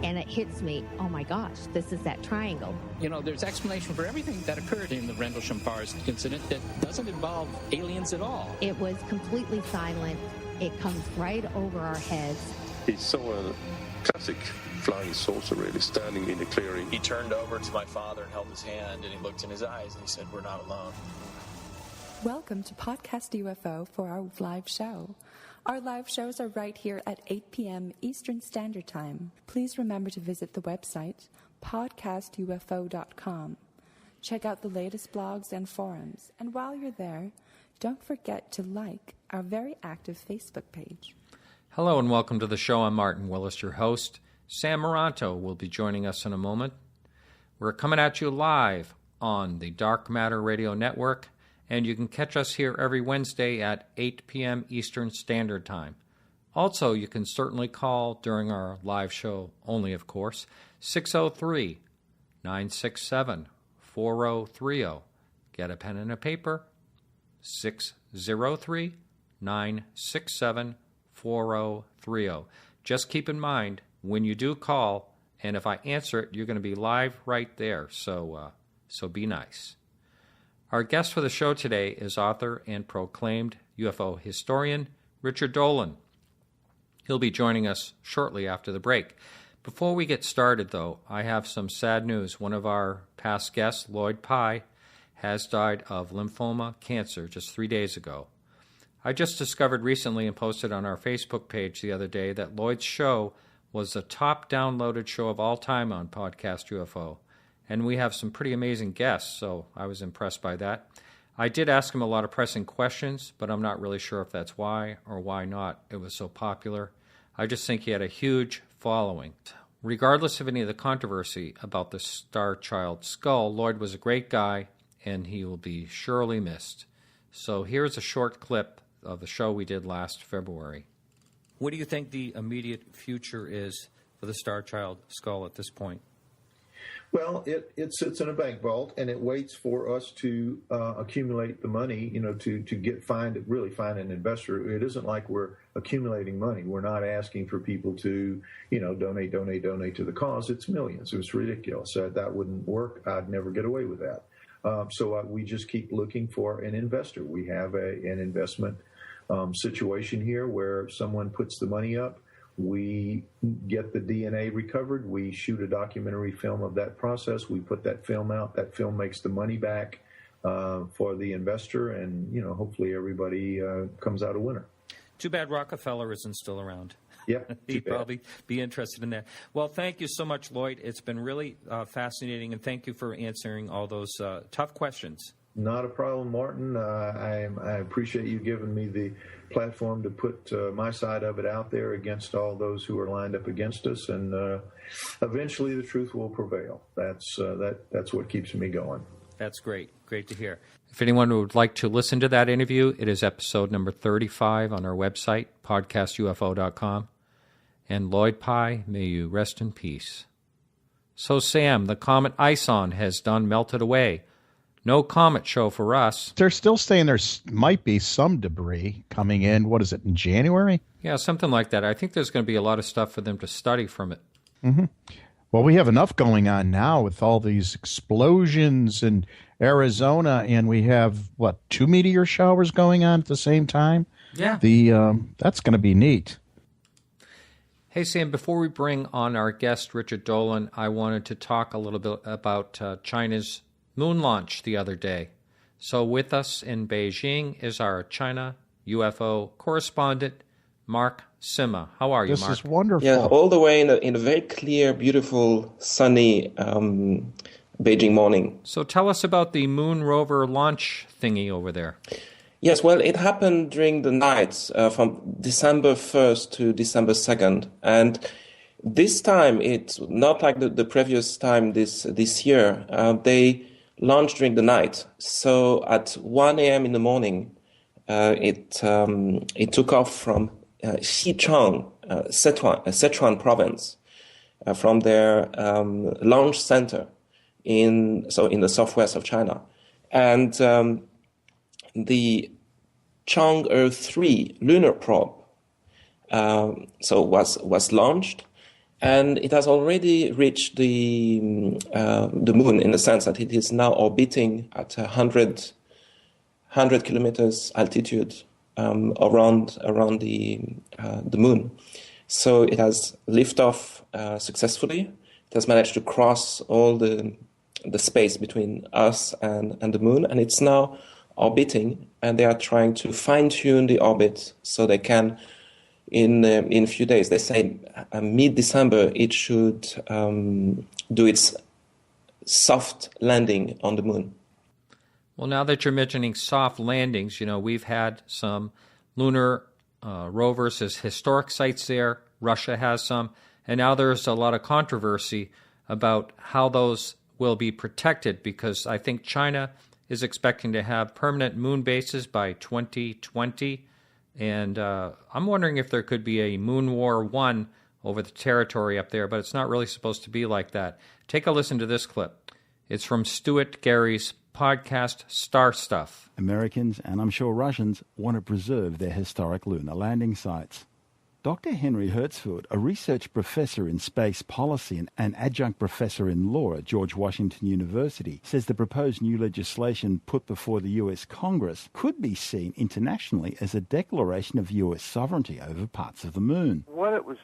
And it hits me, oh my gosh, this is that triangle. You know, there's explanation for everything that occurred in the Rendlesham Forest incident that doesn't involve aliens at all. It was completely silent. It comes right over our heads. He saw a classic flying saucer, really, standing in a clearing. He turned over to my father and held his hand, and he looked in his eyes, and he said, "We're not alone." Welcome to Podcast UFO for our live show. Our live shows are right here at 8 p.m. Eastern Standard Time. Please remember to visit the website, podcastufo.com. Check out the latest blogs and forums. And while you're there, don't forget to like our very active Facebook page. Hello and welcome to the show. I'm Martin Willis, your host. Sam Moranto will be joining us in a moment. We're coming at you live on the Dark Matter Radio Network, and you can catch us here every Wednesday at 8 p.m. Eastern Standard Time. Also, you can certainly call during our live show, only of course, 603-967-4030. Get a pen and a paper, 603-967-4030. Just keep in mind, when you do call, and if I answer it, you're going to be live right there, so be nice. Our guest for the show today is author and proclaimed UFO historian Richard Dolan. He'll be joining us shortly after the break. Before we get started, though, I have some sad news. One of our past guests, Lloyd Pye, has died of lymphoma cancer just 3 days ago. I just discovered recently and posted on our Facebook page the other day that Lloyd's show was the top downloaded show of all time on Podcast UFO. And we have some pretty amazing guests, so I was impressed by that. I did ask him a lot of pressing questions, but I'm not really sure if that's why or why not it was so popular. I just think he had a huge following. Regardless of any of the controversy about the Star Child skull, Lloyd was a great guy, and he will be surely missed. So here's a short clip of the show we did last February. What do you think the immediate future is for the Star Child skull at this point? Well, it sits in a bank vault, and it waits for us to accumulate the money, to find an investor. It isn't like we're accumulating money. We're not asking for people to, donate to the cause. It's millions. It was ridiculous. That wouldn't work. I'd never get away with that. So we just keep looking for an investor. We have an investment situation here where someone puts the money up. We get the DNA recovered. We shoot a documentary film of that process. We put that film out. That film makes the money back for the investor, and hopefully everybody comes out a winner. Too bad Rockefeller isn't still around. Yeah, he'd probably be interested in that. Well, thank you so much, Lloyd. It's been really fascinating, and thank you for answering all those tough questions. Not a problem, Martin. I appreciate you giving me the platform to put my side of it out there against all those who are lined up against us, and eventually the truth will prevail. That's what keeps me going. That's great. Great to hear. If anyone would like to listen to that interview, it is episode number 35 on our website, podcastufo.com. And Lloyd Pye, may you rest in peace. So, Sam, the comet Ison has done melted away. No comet show for us. They're still saying there might be some debris coming in. What is it, in January? Yeah, something like that. I think there's going to be a lot of stuff for them to study from it. Mm-hmm. Well, we have enough going on now with all these explosions in Arizona, and we have, 2 meteor showers going on at the same time? Yeah. That's going to be neat. Hey, Sam, before we bring on our guest, Richard Dolan, I wanted to talk a little bit about China's moon launch the other day. So with us in Beijing is our China UFO correspondent, Marc Sima. How are you, Marc? This is wonderful. Yeah, all the way in a very clear, beautiful, sunny Beijing morning. So tell us about the moon rover launch thingy over there. Yes, well, it happened during the nights from December 1st to December 2nd. And this time, it's not like the previous time this year. They launched during the night. So at 1 a.m. in the morning, it took off from Xichang, Sichuan province, from their launch center in the southwest of China. And the Chang'e 3 lunar probe was launched, and it has already reached the moon in the sense that it is now orbiting at 100 kilometers altitude around the moon. So it has liftoff successfully. It has managed to cross all the space between us and the moon, and it's now orbiting, and they are trying to fine-tune the orbit so they can, in a few days, they say mid-December, it should do its soft landing on the moon. Well, now that you're mentioning soft landings, we've had some lunar rovers as historic sites there. Russia has some. And now there's a lot of controversy about how those will be protected, because I think China is expecting to have permanent moon bases by 2020. And I'm wondering if there could be a Moon War 1 over the territory up there, but it's not really supposed to be like that. Take a listen to this clip. It's from Stuart Gary's podcast, Star Stuff. Americans, and I'm sure Russians, want to preserve their historic lunar landing sites. Dr. Henry Hertzfeld, a research professor in space policy and an adjunct professor in law at George Washington University, says the proposed new legislation put before the US Congress could be seen internationally as a declaration of US sovereignty over parts of the moon. What it was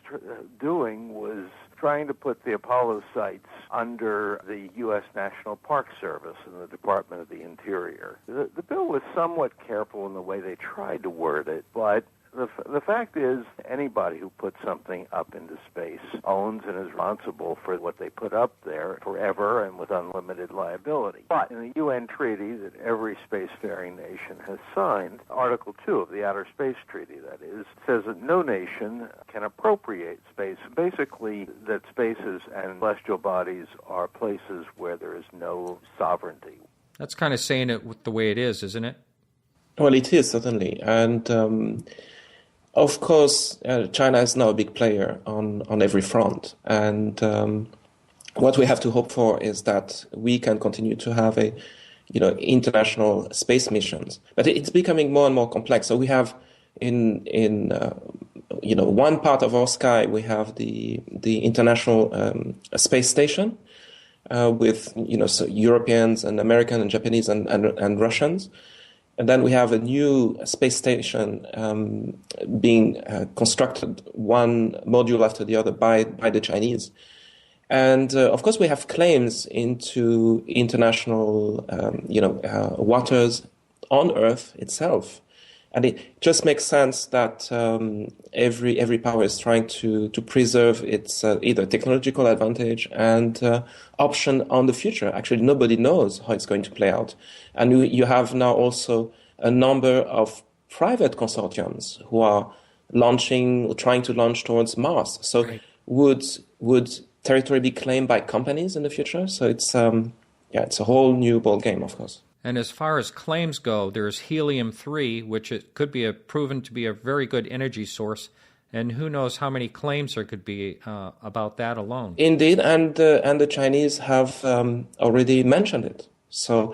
doing was trying to put the Apollo sites under the U.S. National Park Service and the Department of the Interior. The bill was somewhat careful in the way they tried to word it, but the fact is, anybody who puts something up into space owns and is responsible for what they put up there forever and with unlimited liability. But in the UN treaty that every spacefaring nation has signed, Article 2 of the Outer Space Treaty, that is, says that no nation can appropriate space. Basically, that spaces and celestial bodies are places where there is no sovereignty. That's kind of saying it the way it is, isn't it? Well, it is, certainly. And of course, China is now a big player on every front. And what we have to hope for is that we can continue to have international space missions. But it's becoming more and more complex. So we have in one part of our sky, we have the International Space Station with so Europeans and Americans and Japanese and Russians. And then we have a new space station being constructed, one module after the other by the Chinese. And of course, we have claims into international, waters on Earth itself. And it just makes sense that every power is trying to preserve its either technological advantage and option on the future. Actually, nobody knows how it's going to play out. And you have now also a number of private consortiums who are trying to launch towards Mars. So right. Would territory be claimed by companies in the future? So it's a whole new ball game, of course. And as far as claims go, there's helium-3, which it could be proven to be a very good energy source, and who knows how many claims there could be about that alone. Indeed, and the Chinese have already mentioned it. So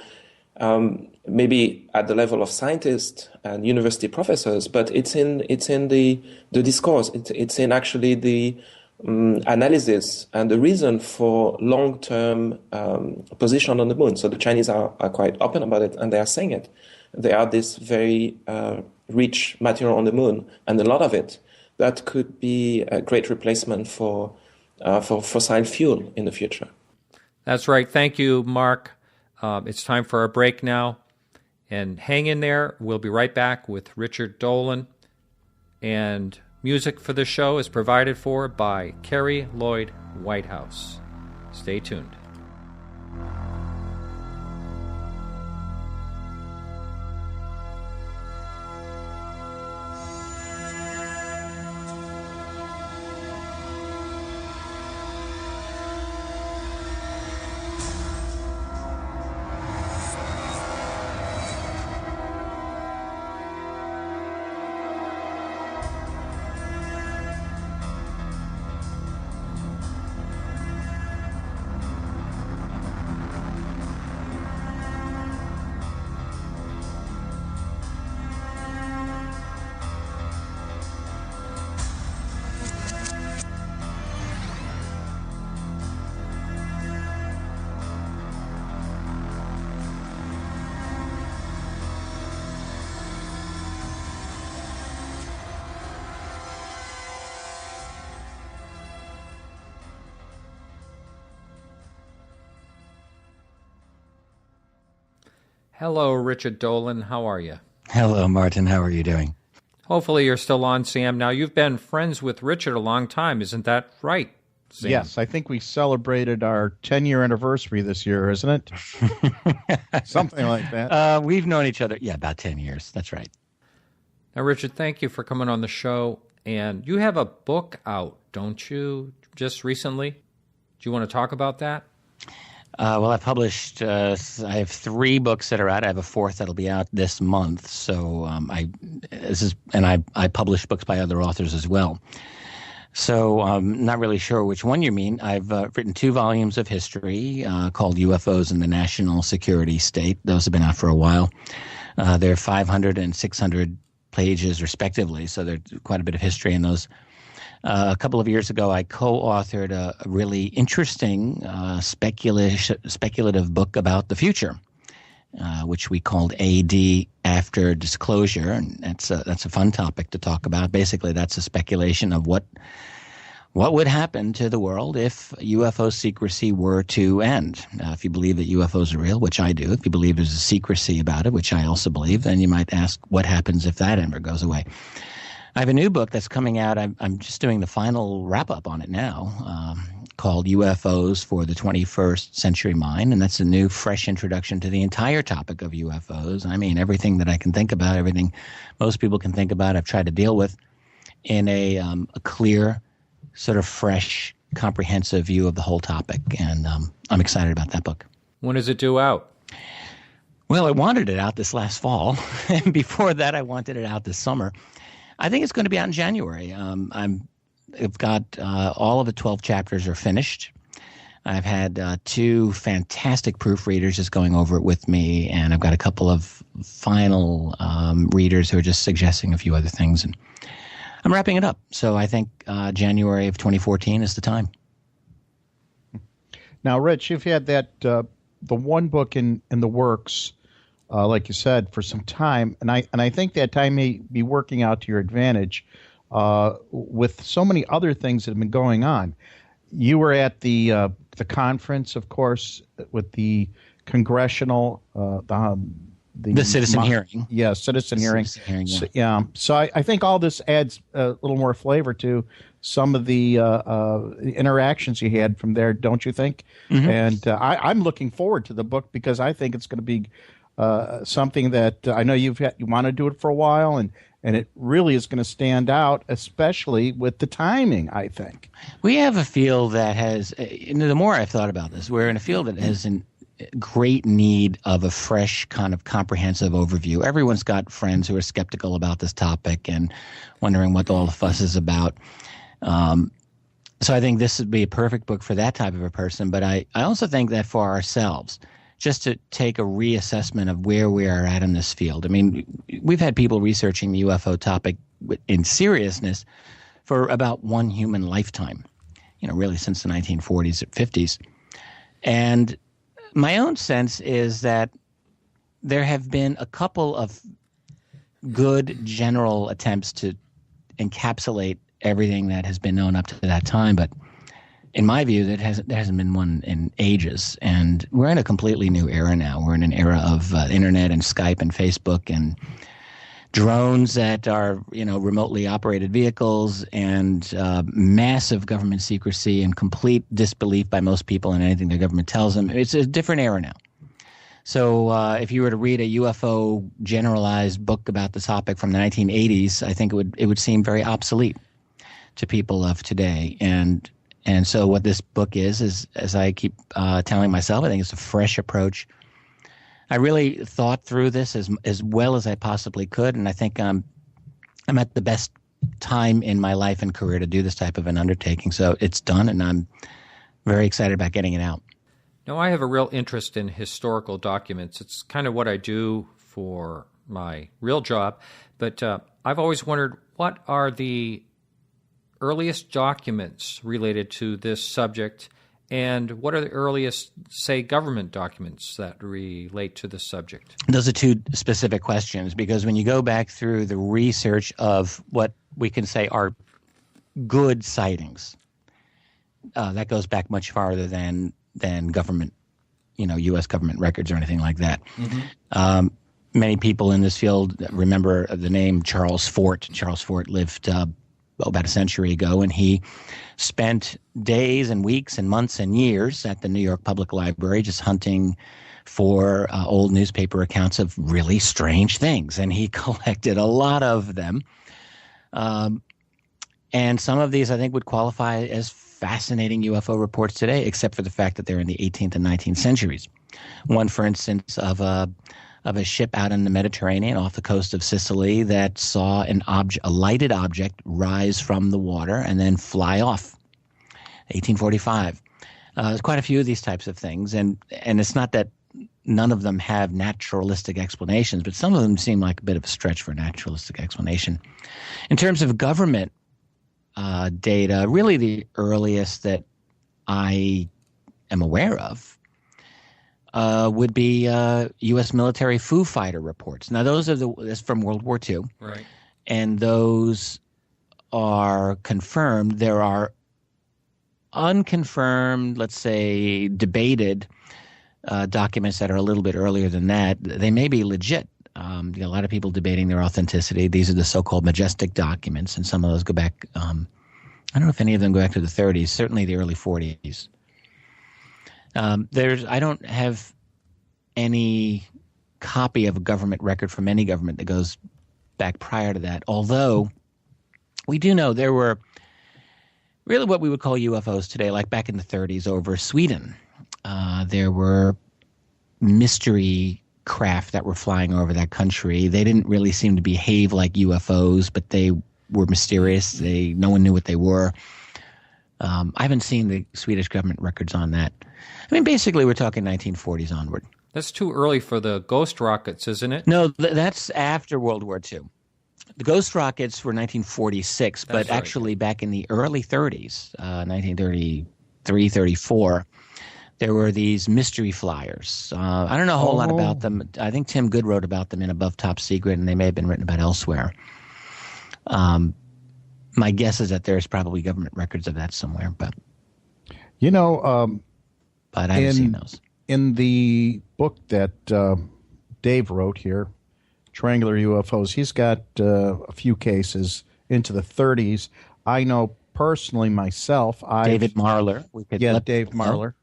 maybe at the level of scientists and university professors, but it's in the discourse. It's in actually the analysis and the reason for long-term position on the moon. So the Chinese are quite open about it, and they are saying it. There are this very rich material on the moon, and a lot of it that could be a great replacement for fossil fuel in the future. That's right. Thank you, Marc. It's time for our break now. And hang in there. We'll be right back with Richard Dolan. And music for the show is provided for by Carrie Lloyd Whitehouse. Stay tuned. Hello, Richard Dolan. How are you? Hello, Martin. How are you doing? Hopefully you're still on, Sam. Now, you've been friends with Richard a long time. Isn't that right, Sam? Yes, I think we celebrated our 10-year anniversary this year, isn't it? Something like that. We've known each other, about 10 years. That's right. Now, Richard, thank you for coming on the show. And you have a book out, don't you, just recently? Do you want to talk about that? Well, I published, I have 3 books that are out. I have a 4th that'll be out this month. So I publish books by other authors as well. So I'm not really sure which one you mean. I've written 2 volumes of history called UFOs in the National Security State. Those have been out for a while. They're 500 and 600 pages respectively, so there's quite a bit of history in those. A couple of years ago, I co-authored a really interesting speculative book about the future, which we called AD After Disclosure, and that's a fun topic to talk about. Basically, that's a speculation of what would happen to the world if UFO secrecy were to end. If you believe that UFOs are real, which I do, if you believe there's a secrecy about it, which I also believe, then you might ask what happens if that ever goes away. I have a new book that's coming out. I'm just doing the final wrap-up on it now, called UFOs for the 21st Century Mind, and that's a new, fresh introduction to the entire topic of UFOs. I mean, everything that I can think about, everything most people can think about, I've tried to deal with in a clear, sort of fresh, comprehensive view of the whole topic, and I'm excited about that book. When is it due out? Well, I wanted it out this last fall, and before that I wanted it out this summer. I think it's going to be out in January. I've got all of the 12 chapters are finished. I've had 2 fantastic proofreaders just going over it with me, and I've got a couple of final readers who are just suggesting a few other things. And I'm wrapping it up. So I think January of 2014 is the time. Now, Rich, you've had that the one book in the works, like you said, for some time, and I think that time may be working out to your advantage with so many other things that have been going on. You were at the conference, of course, with the congressional the citizen hearing. Yeah, citizen hearing. Yeah. So I think all this adds a little more flavor to some of the interactions you had from there, don't you think? Mm-hmm. And I'm looking forward to the book because I think it's going to be something that I know you want to do it for a while, and it really is going to stand out, especially with the timing, I think. We have a field that has, the more I've thought about this, we're in a field that has a great need of a fresh kind of comprehensive overview. Everyone's got friends who are skeptical about this topic and wondering what all the fuss is about. So I think this would be a perfect book for that type of a person, but I also think that for ourselves, just to take a reassessment of where we are at in this field. I mean, we've had people researching the UFO topic in seriousness for about one human lifetime, really since the 1940s or 50s. And my own sense is that there have been a couple of good general attempts to encapsulate everything that has been known up to that time, but in my view, there hasn't been one in ages, and we're in a completely new era now. We're in an era of internet and Skype and Facebook and drones that are, remotely operated vehicles, and massive government secrecy and complete disbelief by most people in anything the government tells them. It's a different era now. So if you were to read a UFO generalized book about the topic from the 1980s, I think it would seem very obsolete to people of today. And so what this book is as I keep telling myself, I think it's a fresh approach. I really thought through this as well as I possibly could, and I think I'm at the best time in my life and career to do this type of an undertaking. So it's done, and I'm very excited about getting it out. Now, I have a real interest in historical documents. It's kind of what I do for my real job, but I've always wondered, what are the earliest documents related to this subject, and what are the earliest, say, government documents that relate to this subject? Those are 2 specific questions, because when you go back through the research of what we can say are good sightings, that goes back much farther than government U.S. government records or anything like that. Many people in this field remember the name Charles Fort. Charles Fort lived about a century ago, and he spent days and weeks and months and years at the New York Public Library just hunting for old newspaper accounts of really strange things, and he collected a lot of them. And some of these, I think, would qualify as fascinating UFO reports today, except for the fact that they're in the 18th and 19th centuries. One, for instance, of a ship out in the Mediterranean off the coast of Sicily that saw a lighted object rise from the water and then fly off. 1845. There's quite a few of these types of things, and it's not that none of them have naturalistic explanations, but some of them seem like a bit of a stretch for a naturalistic explanation. In terms of government data, really the earliest that I am aware of would be U.S. military Foo Fighter reports. Now, that's from World War II. Right. And those are confirmed. There are unconfirmed, let's say, debated documents that are a little bit earlier than that. They may be legit. A lot of people debating their authenticity. These are the so-called majestic documents, and some of those go back I don't know if any of them go back to the 30s, certainly the early 40s. I don't have any copy of a government record from any government that goes back prior to that, although we do know there were really what we would call UFOs today, like back in the 30s over Sweden. There were mystery craft that were flying over that country. They didn't really seem to behave like UFOs, but they were mysterious. No one knew what they were. I haven't seen the Swedish government records on that. I mean, basically, we're talking 1940s onward. That's too early for the ghost rockets, isn't it? No, that's after World War II. The ghost rockets were 1946, but actually back in the early 30s, 1933, 34, there were these mystery flyers. I don't know a whole lot about them. I think Tim Good wrote about them in Above Top Secret, and they may have been written about elsewhere. My guess is that there's probably government records of that somewhere, but but I haven't seen those. In the book that Dave wrote here, Triangular UFOs, he's got a few cases into the 30s. I know personally myself. David Marler. Dave Marler.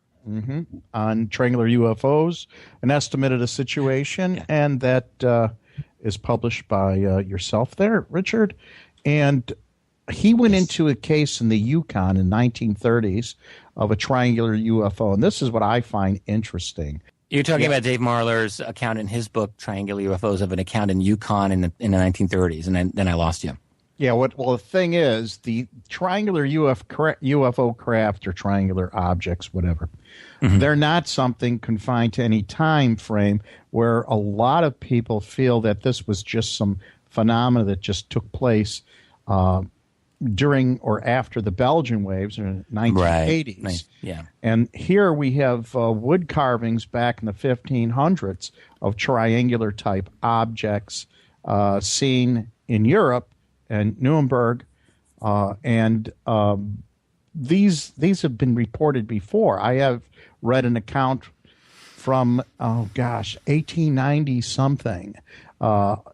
On Triangular UFOs, an estimate of the situation, and that is published by yourself there, Richard. And he went into a case in the Yukon in 1930s of a triangular UFO, and this is what I find interesting. You're talking about Dave Marler's account in his book, Triangular UFOs, of an account in Yukon in the 1930s, and then I lost you. Yeah, well, the thing is, the triangular UFO craft or triangular objects, whatever, they're not something confined to any time frame where a lot of people feel that this was just some phenomena that just took place during or after the Belgian waves in the 1980s. Right. Yeah. And here we have wood carvings back in the 1500s of triangular type objects seen in Europe and Nuremberg, and these have been reported before. I have read an account from 1890 something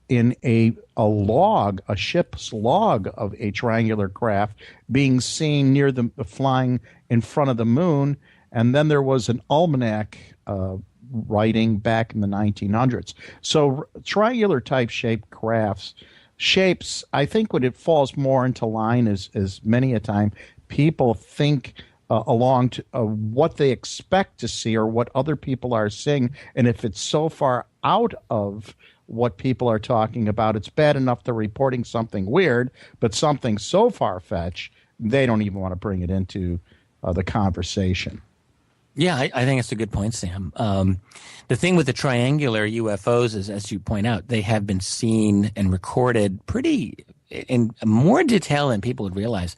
in a log, a ship's log of a triangular craft being seen near the flying in front of the moon, and then there was an almanac writing back in the 1900s. So triangular type shaped shapes, I think when it falls more into line is many a time people think along to what they expect to see or what other people are seeing, and if it's so far out of what people are talking about, it's bad enough they're reporting something weird, but something so far-fetched, they don't even want to bring it into the conversation. Yeah, I think it's a good point, Sam. The thing with the triangular UFOs is, as you point out, they have been seen and recorded pretty in more detail than people would realize.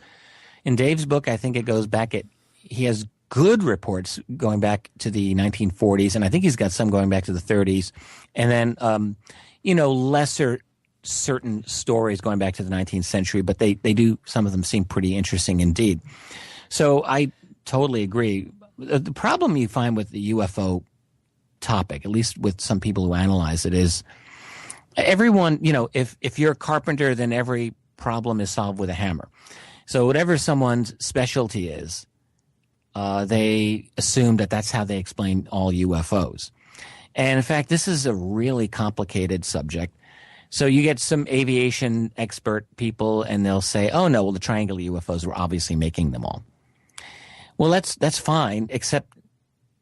In Dave's book, I think it goes back he has good reports going back to the 1940s, and I think he's got some going back to the 30s, and then lesser certain stories going back to the 19th century, but they do, some of them seem pretty interesting indeed. So I totally agree. The problem you find with the UFO topic, at least with some people who analyze it, is everyone, if you're a carpenter, then every problem is solved with a hammer. So whatever someone's specialty is, they assume that that's how they explain all UFOs. And in fact, this is a really complicated subject. So you get some aviation expert people, and they'll say, oh, no, well, the triangular UFOs were obviously making them all. Well, that's fine, except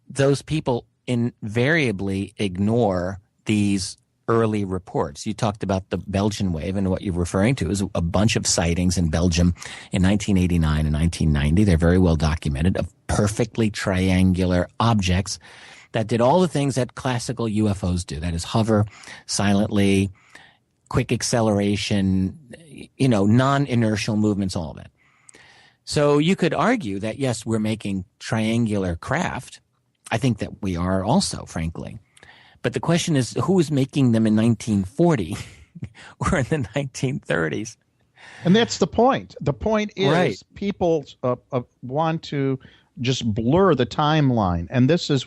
those people invariably ignore these early reports. You talked about the Belgian wave, and what you're referring to is a bunch of sightings in Belgium in 1989 and 1990. They're very well documented, of perfectly triangular objects that did all the things that classical UFOs do. That is, hover silently, quick acceleration, non-inertial movements, all of that. So you could argue that, yes, we're making triangular craft. I think that we are also, frankly. But the question is, who was making them in 1940 or in the 1930s? And that's the point. The point is right. People want to just blur the timeline. And this is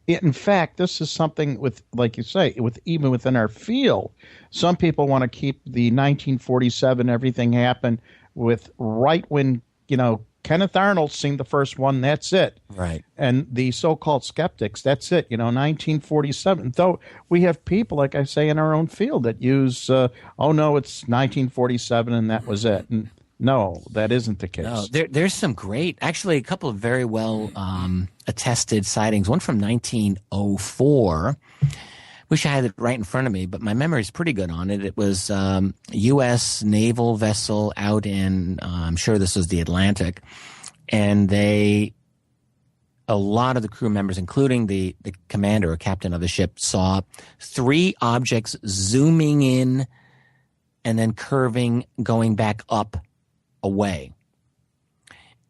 in fact, this is something with, like you say, even within our field, some people want to keep the 1947 everything happened with right when, Kenneth Arnold seemed the first one, that's it. Right. And the so-called skeptics, that's it, 1947. Though we have people, like I say, in our own field that use, it's 1947 and that was it. And no, that isn't the case. No, there's some great, actually a couple of very well attested sightings. One from 1904. Wish I had it right in front of me, but my memory is pretty good on it. It was a U.S. naval vessel out in, I'm sure this was the Atlantic, and a lot of the crew members, including the commander or captain of the ship, saw 3 objects zooming in and then curving, going back up away.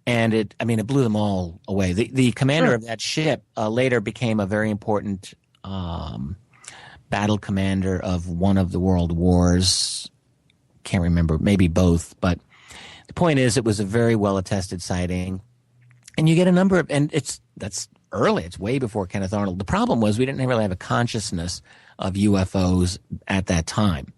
And it blew them all away. The commander of that ship later became a very important battle commander of one of the world wars. Can't remember, maybe both. But the point is, it was a very well attested sighting. And you get a number of, and that's early. It's way before Kenneth Arnold. The problem was we didn't really have a consciousness of UFOs at that time.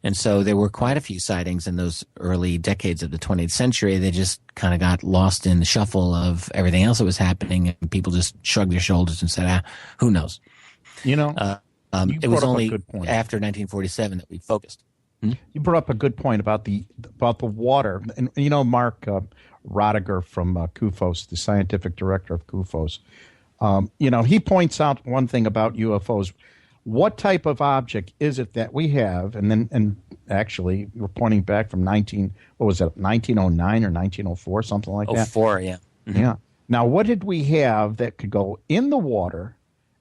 And so there were quite a few sightings in those early decades of the 20th century. They just kind of got lost in the shuffle of everything else that was happening, and people just shrugged their shoulders and said, who knows? It was only after 1947 that we focused. You brought up a good point about the water. And Mark Rodiger from CUFOS, the scientific director of CUFOS, he points out one thing about UFOs. What type of object is it that we have? And actually, we're pointing back from 1909 or 1904, something like that. 04, yeah. Mm-hmm. Yeah. Now, what did we have that could go in the water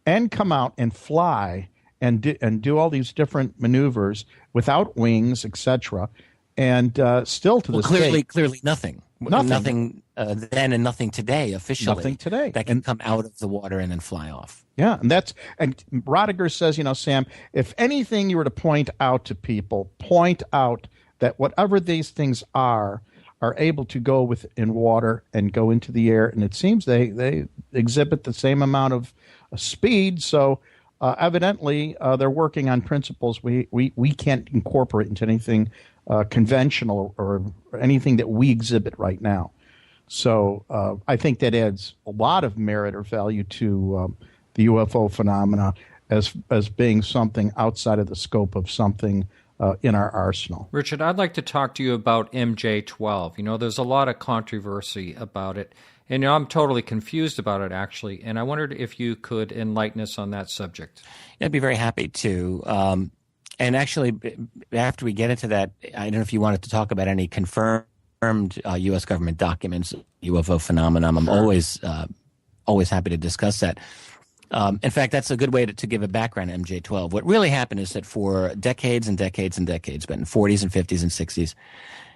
and come out and fly and do all these different maneuvers without wings, etc., and still to this day, clearly nothing. Nothing then and nothing today officially. Nothing today that can come out of the water and then fly off. Yeah, and Rodiger says, Sam, if anything you were to point out to people, point out that whatever these things are able to go in water and go into the air, and it seems they exhibit the same amount of speed. So evidently, they're working on principles we can't incorporate into anything conventional or anything that we exhibit right now. So I think that adds a lot of merit or value to the UFO phenomena as being something outside of the scope of something in our arsenal. Richard, I'd like to talk to you about MJ-12. There's a lot of controversy about it, and I'm totally confused about it, actually, and I wondered if you could enlighten us on that subject. I'd be very happy to. And actually, after we get into that, I don't know if you wanted to talk about any confirmed U.S. government documents, UFO phenomenon. I'm always happy to discuss that. In fact, that's a good way to give a background to MJ-12. What really happened is that for decades and decades and decades, but in the 40s and 50s and 60s,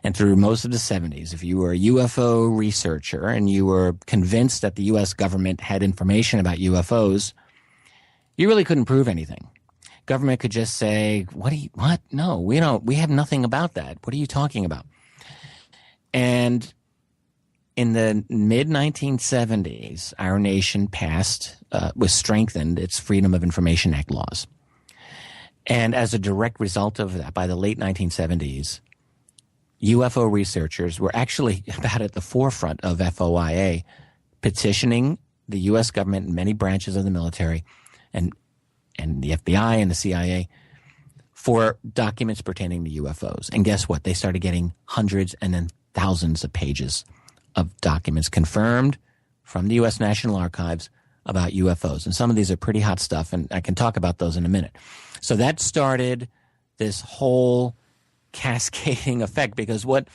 and through most of the 70s, if you were a UFO researcher and you were convinced that the U.S. government had information about UFOs, you really couldn't prove anything. Government could just say, what? No, we don't. We have nothing about that. What are you talking about? And in the mid-1970s, our nation was strengthened its Freedom of Information Act laws. And as a direct result of that, by the late 1970s, UFO researchers were actually about at the forefront of FOIA, petitioning the U.S. government and many branches of the military and the FBI and the CIA for documents pertaining to UFOs. And guess what? They started getting hundreds and then thousands of pages of documents confirmed from the U.S. National Archives about UFOs. And some of these are pretty hot stuff, and I can talk about those in a minute. So that started this whole cascading effect, because what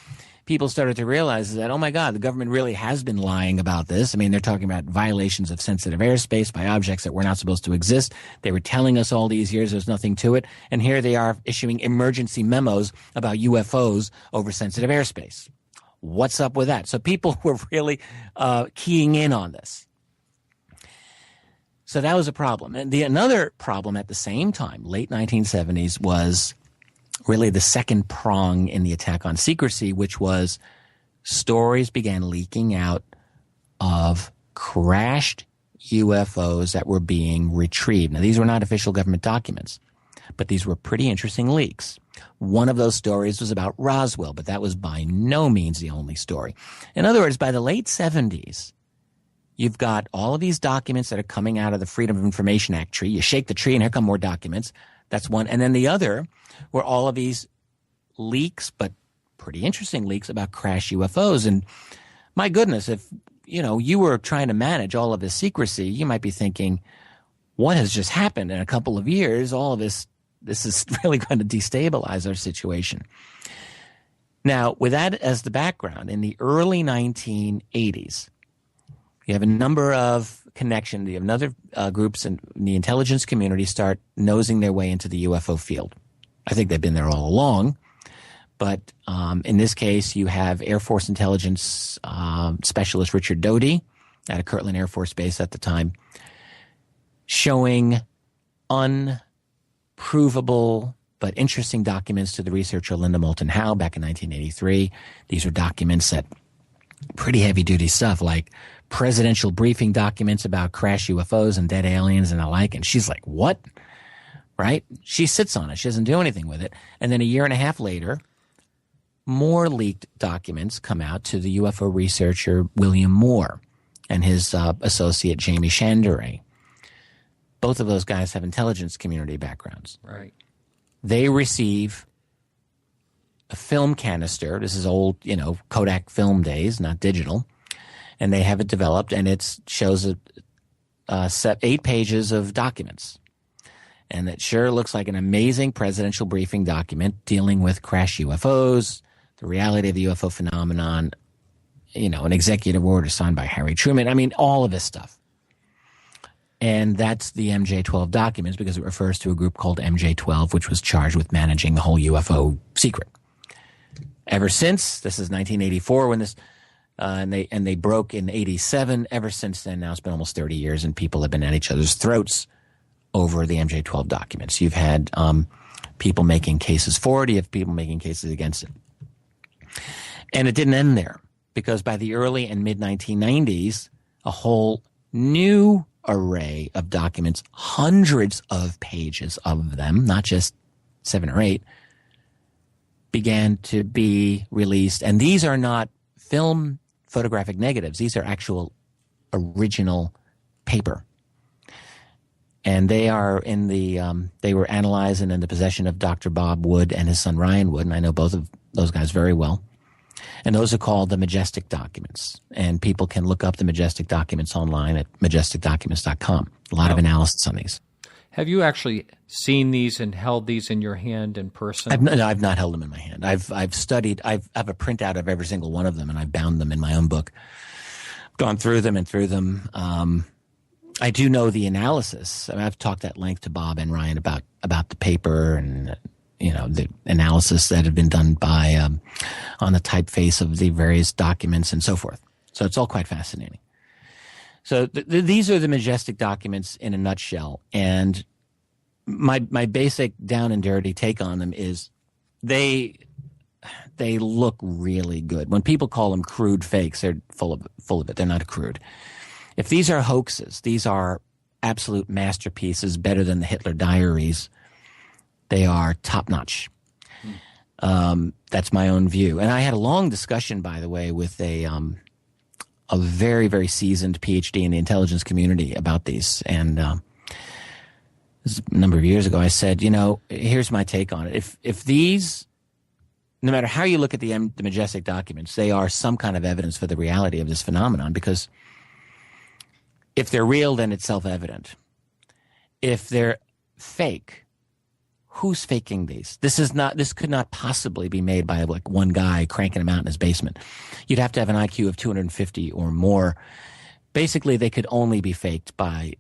people started to realize is that, oh my God, the government really has been lying about this. I mean, they're talking about violations of sensitive airspace by objects that were not supposed to exist. They were telling us all these years there's nothing to it. And here they are issuing emergency memos about UFOs over sensitive airspace. What's up with that? So people were really keying in on this. So that was a problem. And another problem at the same time, late 1970s, was really the second prong in the attack on secrecy, which was stories began leaking out of crashed UFOs that were being retrieved. Now, these were not official government documents, but these were pretty interesting leaks. One of those stories was about Roswell, but that was by no means the only story. In other words, by the late 70s, you've got all of these documents that are coming out of the Freedom of Information Act tree. You shake the tree and here come more documents. That's one. And then the other were all of these leaks, but pretty interesting leaks about crash UFOs. And my goodness, if you were trying to manage all of this secrecy, you might be thinking, what has just happened in a couple of years? All of this is really going to destabilize our situation. Now, with that as the background, in the early 1980s, you have a number of connections. You have other groups in the intelligence community start nosing their way into the UFO field. I think they've been there all along. But in this case, you have Air Force intelligence specialist Richard Doty at Kirtland Air Force Base at the time, showing unprovable but interesting documents to the researcher Linda Moulton Howe back in 1983. These are documents that pretty heavy-duty stuff, like presidential briefing documents about crash UFOs and dead aliens and the like. And she's like, what? Right? She sits on it. She doesn't do anything with it. And then a year and a half later, more leaked documents come out to the UFO researcher William Moore and his associate Jamie Chandray. Both of those guys have intelligence community backgrounds. Right. They receive a film canister. This is old, Kodak film days, not digital. And they have it developed, and it shows 8 pages of documents. And it sure looks like an amazing presidential briefing document dealing with crash UFOs, the reality of the UFO phenomenon, an executive order signed by Harry Truman. I mean, all of this stuff. And that's the MJ-12 documents, because it refers to a group called MJ-12, which was charged with managing the whole UFO secret. Ever since, this is 1984 when this, and they broke in 87. Ever since then, now it's been almost 30 years, and people have been at each other's throats over the MJ-12 documents. You've had people making cases for it. You have people making cases against it. And it didn't end there, because by the early and mid-1990s, a whole new array of documents, hundreds of pages of them, not just 7 or 8, began to be released. And these are not film photographic negatives. These are actual original paper. And they are they were analyzed and in the possession of Dr. Bob Wood and his son Ryan Wood, and I know both of those guys very well. And those are called the Majestic Documents. And people can look up the Majestic Documents online at majesticdocuments.com. A lot of analysis on these. Have you actually seen these and held these in your hand in person? I've not held them in my hand. I've studied. I have a printout of every single one of them, and I've bound them in my own book. Gone through them and through them. I do know the analysis. I mean, I've talked at length to Bob and Ryan about the paper and the analysis that had been done by on the typeface of the various documents and so forth. So it's all quite fascinating. So these are the Majestic Documents in a nutshell. And my basic down and dirty take on them is they they look really good. When people call them crude fakes, they're full of it. They're not crude. If these are hoaxes, these are absolute masterpieces, better than the Hitler diaries. They are top-notch. That's my own view. And I had a long discussion, by the way, with a very, very seasoned PhD in the intelligence community about these. And this is a number of years ago. I said, here's my take on it. If these, no matter how you look at the Majestic documents, they are some kind of evidence for the reality of this phenomenon, because if they're real, then it's self-evident. If they're fake, who's faking these? This could not possibly be made by like one guy cranking them out in his basement. You'd have to have an IQ of 250 or more. Basically, they could only be faked by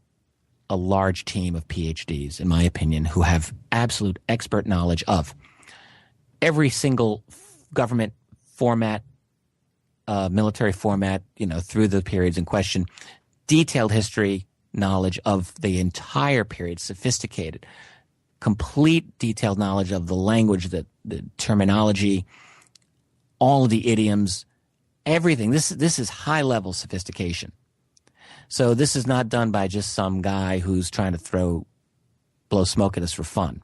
a large team of PhDs, in my opinion, who have absolute expert knowledge of every single government format, military format, through the periods in question, detailed history knowledge of the entire period, sophisticated, complete detailed knowledge of the language, the terminology, all of the idioms, everything. This is high-level sophistication. So this is not done by just some guy who's trying to blow smoke at us for fun.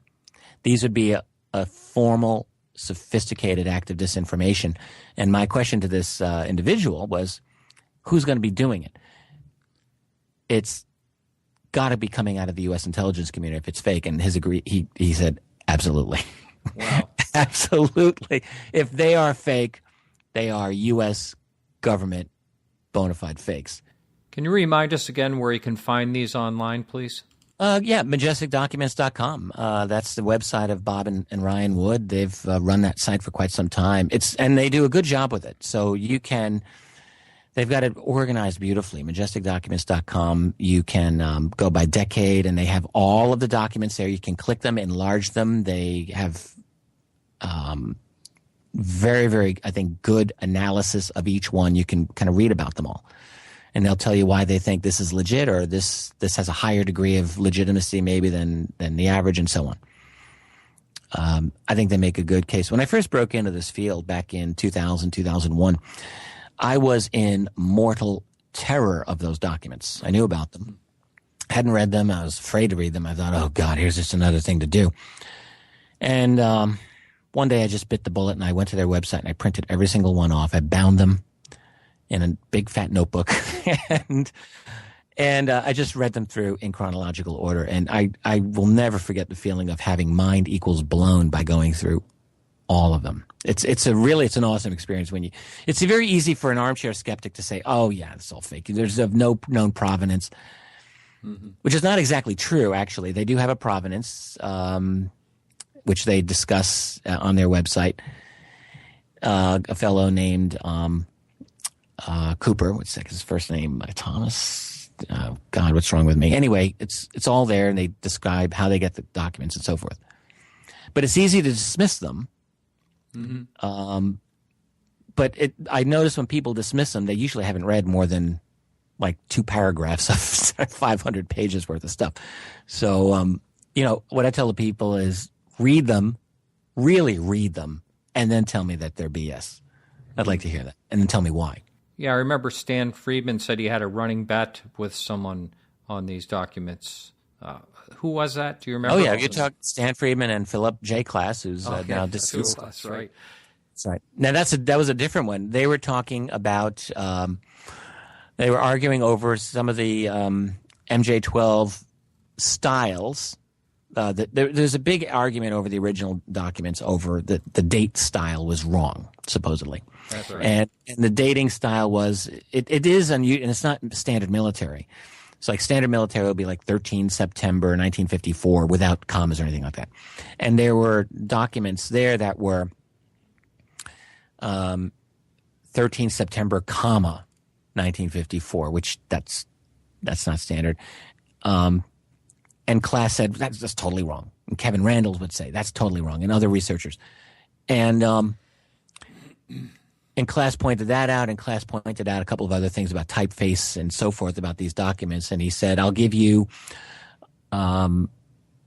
These would be a formal, sophisticated act of disinformation. And my question to this individual was, who's going to be doing it? It's got to be coming out of the U.S. intelligence community if it's fake. And he said, absolutely. Wow. Absolutely. If they are fake, they are U.S. government bona fide fakes. Can you remind us again where you can find these online, please? MajesticDocuments.com. That's the website of Bob and Ryan Wood. They've run that site for quite some time. And they do a good job with it. So they've got it organized beautifully. MajesticDocuments.com. You can go by decade, and they have all of the documents there. You can click them, enlarge them. They have very, very, I think, good analysis of each one. You can kind of read about them all. And they'll tell you why they think this is legit, or this has a higher degree of legitimacy maybe than the average, and so on. I think they make a good case. When I first broke into this field back in 2000, 2001, I was in mortal terror of those documents. I knew about them. Hadn't read them. I was afraid to read them. I thought, oh, God, here's just another thing to do. And one day I just bit the bullet, and I went to their website, and I printed every single one off. I bound them in a big fat notebook, and I just read them through in chronological order. And I will never forget the feeling of having mind equals blown by going through all of them. It's an awesome experience it's very easy for an armchair skeptic to say, oh yeah, it's all fake. There's of no known provenance, which is not exactly true. Actually, they do have a provenance, which they discuss on their website. A fellow named Cooper, what's his first name? Thomas. God, what's wrong with me? Anyway, it's all there, and they describe how they get the documents and so forth. But it's easy to dismiss them. But I notice when people dismiss them, they usually haven't read more than like 2 paragraphs of 500 pages worth of stuff. So, what I tell the people is read them, really read them, and then tell me that they're BS. I'd like to hear that, and then tell me why. Yeah, I remember Stan Friedman said he had a running bet with someone on these documents. Who was that? Do you remember? Oh, yeah, you talked Stan Friedman and Philip J. Klass, who's now deceased. That's right. That's right. Now, that was a different one. They were talking about they were arguing over some of the MJ-12 styles. There's a big argument over the original documents over the date style was wrong, supposedly. That's right. And the dating style was, it is unusual, and it's not standard military. It's like standard military would be like 13 September 1954 without commas or anything like that. And there were documents there that were 13 September, comma, 1954, which that's not standard. And Klass said, that's totally wrong. And Kevin Randall would say, that's totally wrong, and other researchers. And Klass pointed that out, and Klass pointed out a couple of other things about typeface and so forth about these documents. And he said, I'll give you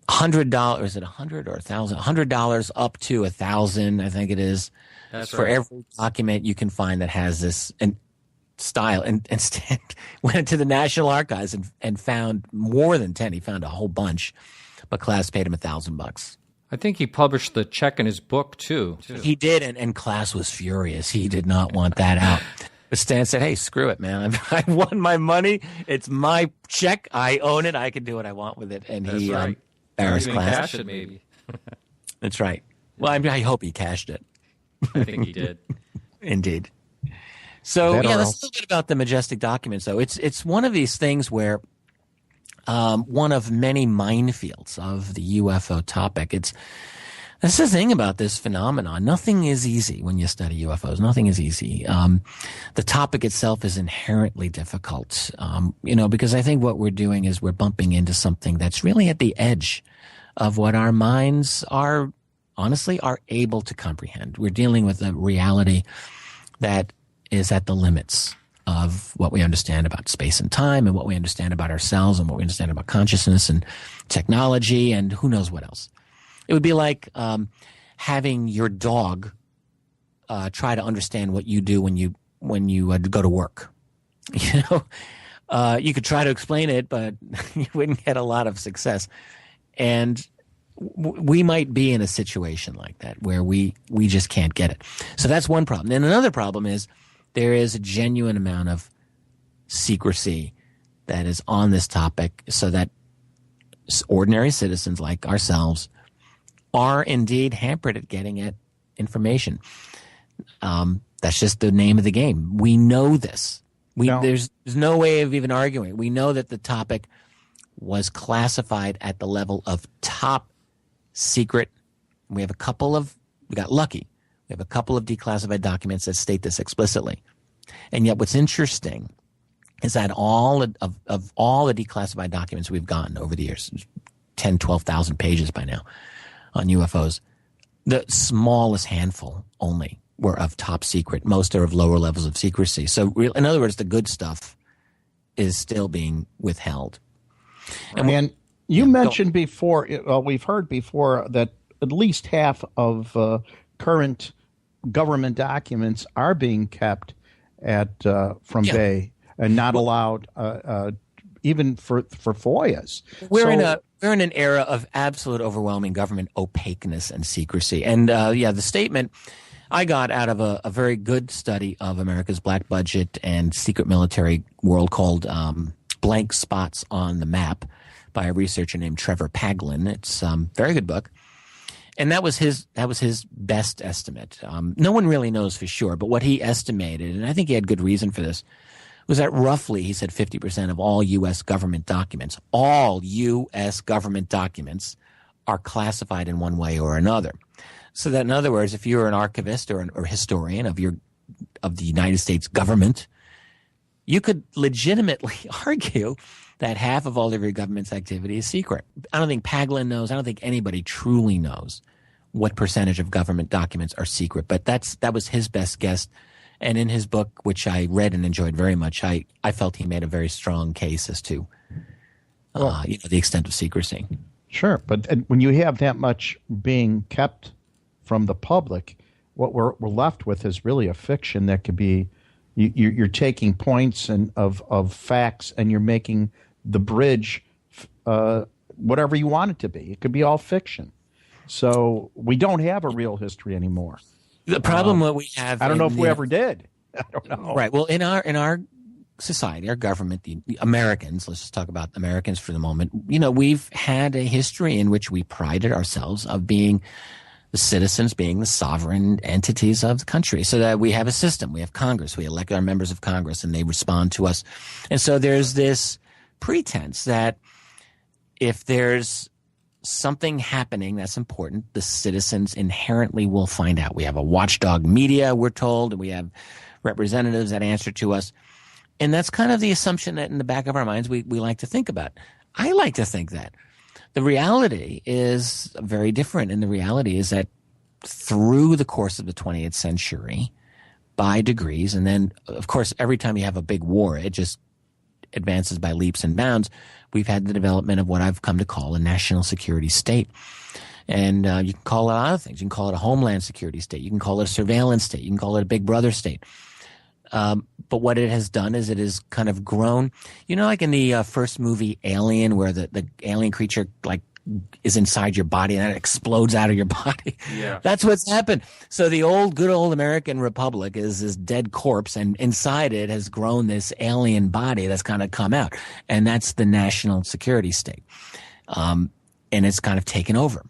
$100, is it 100 or 1,000? $100 up to 1,000, I think it is. That's for right. every document you can find that has this style. And Stan went to the National Archives and found more than 10. He found a whole bunch, but Class paid him $1,000. I think he published the check in his book, too. He did, and Class was furious. He did not want that out. But Stan said, hey, screw it, man. I won my money. It's my check. I own it. I can do what I want with it. And That's he right. embarrassed Even Class. cash it, maybe. That's right. Well, I hope he cashed it. I think he did. Indeed. So, That yeah, or let's else. a little bit about the majestic documents, though. It's one of these things where one of many minefields of the UFO topic. That's the thing about this phenomenon. Nothing is easy when you study UFOs. Nothing is easy. The topic itself is inherently difficult, because I think what we're doing is we're bumping into something that's really at the edge of what our minds are able to comprehend. We're dealing with a reality that is at the limits of what we understand about space and time and what we understand about ourselves and what we understand about consciousness and technology and who knows what else. It would be like having your dog try to understand what you do when you go to work. You could try to explain it, but you wouldn't get a lot of success. And we might be in a situation like that where we just can't get it. So that's one problem. And another problem is there is a genuine amount of secrecy that is on this topic, so that ordinary citizens like ourselves are indeed hampered at getting at information. That's just the name of the game. We know this. There's no way of even arguing. We know that the topic was classified at the level of top secret. We got lucky. We have a couple of declassified documents that state this explicitly. And yet what's interesting is that all of all the declassified documents we've gotten over the years, 10, 12,000 pages by now on UFOs, the smallest handful only were of top secret. Most are of lower levels of secrecy. So in other words, the good stuff is still being withheld. And you mentioned before, we've heard before that at least half of current government documents are being kept from Bay and not allowed even for FOIAs. We're in an era of absolute overwhelming government opaqueness and secrecy. And the statement I got out of a very good study of America's black budget and secret military world called Blank Spots on the Map by a researcher named Trevor Paglen. It's a very good book. And that was his best estimate. No one really knows for sure, but what he estimated, and I think he had good reason for this, was that roughly, he said 50% of all U.S. government documents, are classified in one way or another. So that, in other words, if you're an archivist or a historian of the United States government, you could legitimately argue that half of all of your government's activity is secret. I don't think Paglen knows. I don't think anybody truly knows what percentage of government documents are secret. But that was his best guess. And in his book, which I read and enjoyed very much, I felt he made a very strong case as to the extent of secrecy. Sure, but when you have that much being kept from the public, what we're left with is really a fiction that could be you're taking points of facts and you're making the bridge whatever you want it to be. It could be all fiction. So we don't have a real history anymore. The problem that we have, I don't know if we ever did. I don't know. Right. Well, in our society, our government, the Americans, let's just talk about Americans for the moment. We've had a history in which we prided ourselves of being the citizens, being the sovereign entities of the country, so that we have a system. We have Congress. We elect our members of Congress, and they respond to us. And so there's this pretense that if there's something happening that's important, the citizens inherently will find out. We have a watchdog media, we're told, and we have representatives that answer to us. And that's kind of the assumption that in the back of our minds we like to think about. I like to think that. The reality is very different, and the reality is that through the course of the 20th century, by degrees, and then, of course, every time you have a big war, it just advances by leaps and bounds, we've had the development of what I've come to call a national security state. And you can call it a lot of things. You can call it a homeland security state. You can call it a surveillance state. You can call it a big brother state. But what it has done is it has kind of grown. You know, like in the first movie Alien, where the alien creature like is inside your body and it explodes out of your body. Yeah. That's what's happened. So the good old American Republic is this dead corpse, and inside it has grown this alien body that's kind of come out. And that's the national security state. And it's kind of taken over.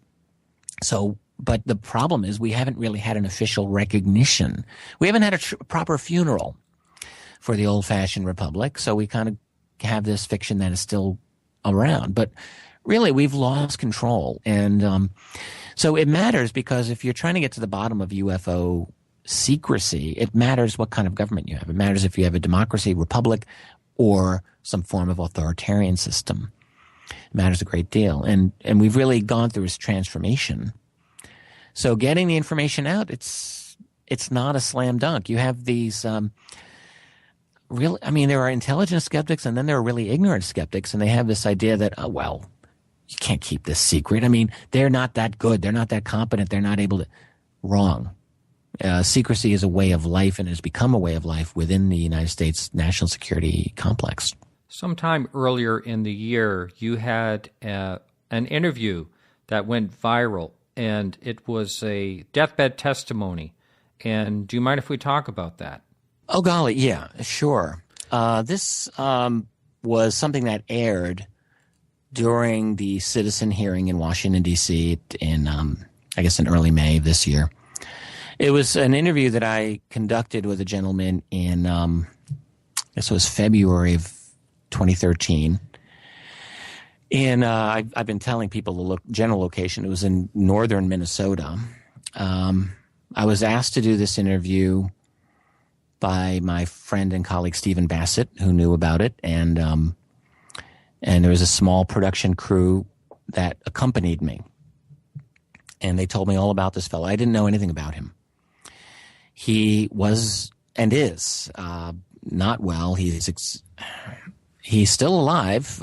So, but the problem is we haven't really had an official recognition. We haven't had a proper funeral for the old-fashioned republic. So we kind of have this fiction that is still around. But really, we've lost control. And so it matters, because if you're trying to get to the bottom of UFO secrecy, it matters what kind of government you have. It matters if you have a democracy, republic, or some form of authoritarian system. It matters a great deal. And we've really gone through this transformation. So getting the information out, it's not a slam dunk. You have these there are intelligent skeptics, and then there are really ignorant skeptics, and they have this idea that, oh, well, you can't keep this secret. I mean, they're not that good. They're not that competent. They're not able to. Wrong. Secrecy is a way of life, and has become a way of life within the United States national security complex. Sometime earlier in the year, you had an interview that went viral, and it was a deathbed testimony. And do you mind if we talk about that? Oh, golly, yeah, sure. This was something that aired during the citizen hearing in Washington, D.C. in, I guess, in early May of this year. It was an interview that I conducted with a gentleman in, I guess it was February of 2013. And I've been telling people the general location. It was in northern Minnesota. I was asked to do this interview by my friend and colleague Stephen Bassett, who knew about it, and there was a small production crew that accompanied me. And they told me all about this fellow. I didn't know anything about him. He was and is not well. He's still alive.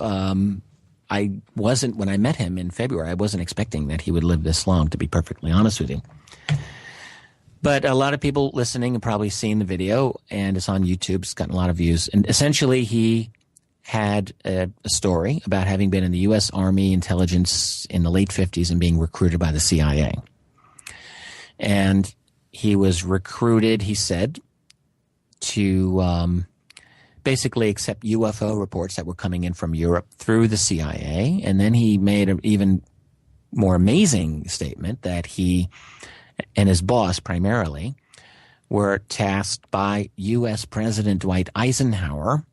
I wasn't, when I met him in February, I wasn't expecting that he would live this long, to be perfectly honest with you. But a lot of people listening have probably seen the video, and it's on YouTube. It's gotten a lot of views. And essentially, he had a story about having been in the U.S. Army intelligence in the late 50s and being recruited by the CIA. And he was recruited, he said, to basically accept UFO reports that were coming in from Europe through the CIA. And then he made an even more amazing statement that he and his boss primarily were tasked by U.S. President Dwight Eisenhower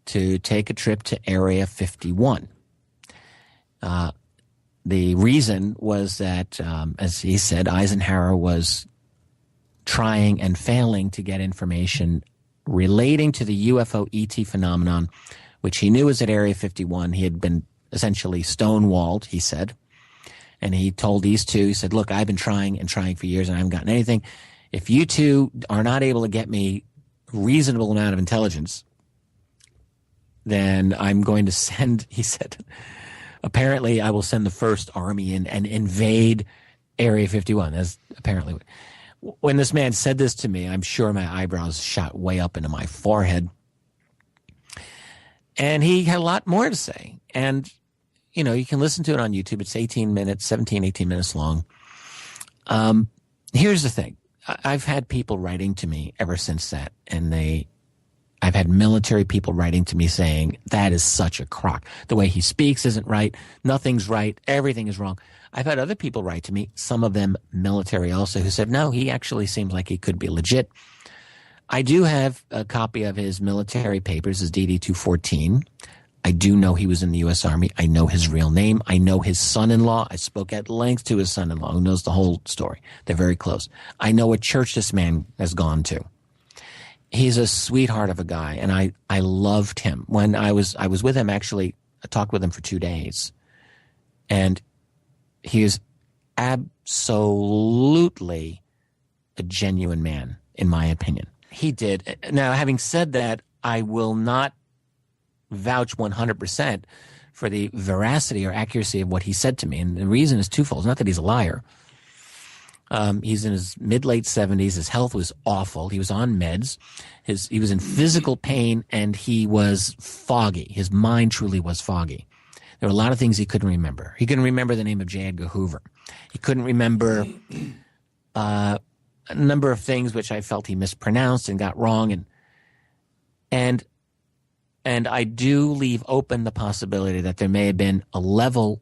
to take a trip to Area 51. The reason was that, as he said, Eisenhower was trying and failing to get information relating to the UFO ET phenomenon, which he knew was at Area 51. He had been essentially stonewalled, he said. And he told these two, he said, look, I've been trying and trying for years and I haven't gotten anything. If you two are not able to get me a reasonable amount of intelligence, then I'm going to send, he said, apparently I will send the First Army in and invade Area 51. That's apparently when this man said this to me, I'm sure my eyebrows shot way up into my forehead. And he had a lot more to say. And, you know, you can listen to it on YouTube. It's 18 minutes long. Here's the thing. I've had people writing to me ever since that. And I've had military people writing to me saying, that is such a crock. The way he speaks isn't right. Nothing's right. Everything is wrong. I've had other people write to me, some of them military also, who said, no, he actually seems like he could be legit. I do have a copy of his military papers, his DD-214. I do know he was in the U.S. Army. I know his real name. I know his son-in-law. I spoke at length to his son-in-law, who knows the whole story. They're very close. I know what church this man has gone to. He's a sweetheart of a guy, and I loved him. When I was with him, actually, I talked with him for 2 days, and he is absolutely a genuine man, in my opinion. He did. Now, having said that, I will not vouch 100% for the veracity or accuracy of what he said to me. And the reason is twofold. It's not that he's a liar. He's in his mid-late 70s. His health was awful. He was on meds. He was in physical pain, and he was foggy. His mind truly was foggy. There were a lot of things he couldn't remember. He couldn't remember the name of J. Edgar Hoover. He couldn't remember a number of things which I felt he mispronounced and got wrong. And I do leave open the possibility that there may have been a level,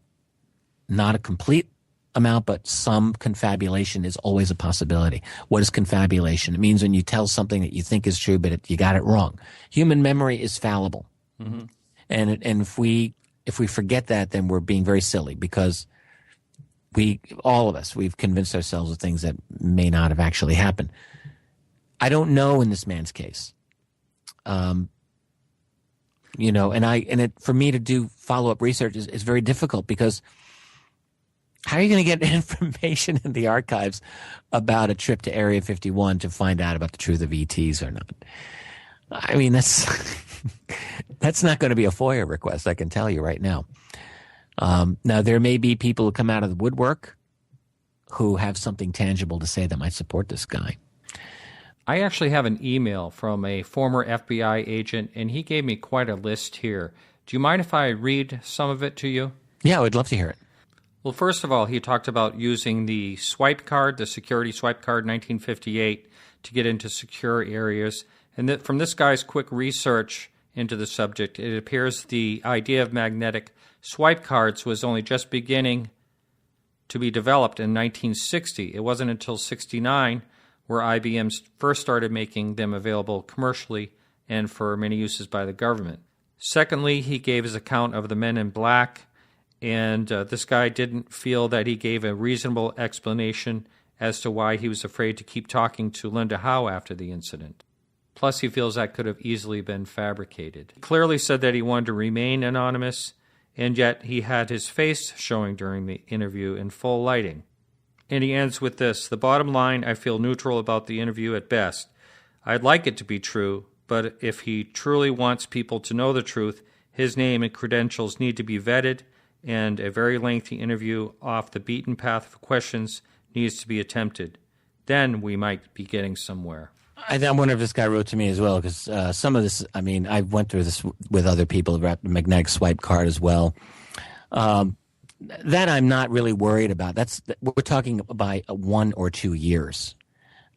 not a complete amount, but some confabulation is always a possibility. What is confabulation? It means when you tell something that you think is true, but you got it wrong. Human memory is fallible. Mm-hmm. And if we forget that, then we're being very silly, because all of us, we've convinced ourselves of things that may not have actually happened. I don't know in this man's case. For me to do follow-up research is very difficult, because how are you going to get information in the archives about a trip to Area 51 to find out about the truth of ETs or not? I mean, that's not going to be a FOIA request, I can tell you right now. Now, there may be people who come out of the woodwork who have something tangible to say that might support this guy. I actually have an email from a former FBI agent, and he gave me quite a list here. Do you mind if I read some of it to you? Yeah, I would love to hear it. Well, first of all, he talked about using the swipe card, the security swipe card 1958, to get into secure areas. And from this guy's quick research into the subject, it appears the idea of magnetic swipe cards was only just beginning to be developed in 1960. It wasn't until 1969 where IBM first started making them available commercially and for many uses by the government. Secondly, he gave his account of the Men in Black, and this guy didn't feel that he gave a reasonable explanation as to why he was afraid to keep talking to Linda Howe after the incident. Plus, he feels that could have easily been fabricated. He clearly said that he wanted to remain anonymous, and yet he had his face showing during the interview in full lighting. And he ends with this: the bottom line, I feel neutral about the interview at best. I'd like it to be true, but if he truly wants people to know the truth, his name and credentials need to be vetted, and a very lengthy interview off the beaten path of questions needs to be attempted. Then we might be getting somewhere. I wonder if this guy wrote to me as well, because some of this, I mean, I went through this with other people about the magnetic swipe card as well. That I'm not really worried about. We're talking about 1 or 2 years.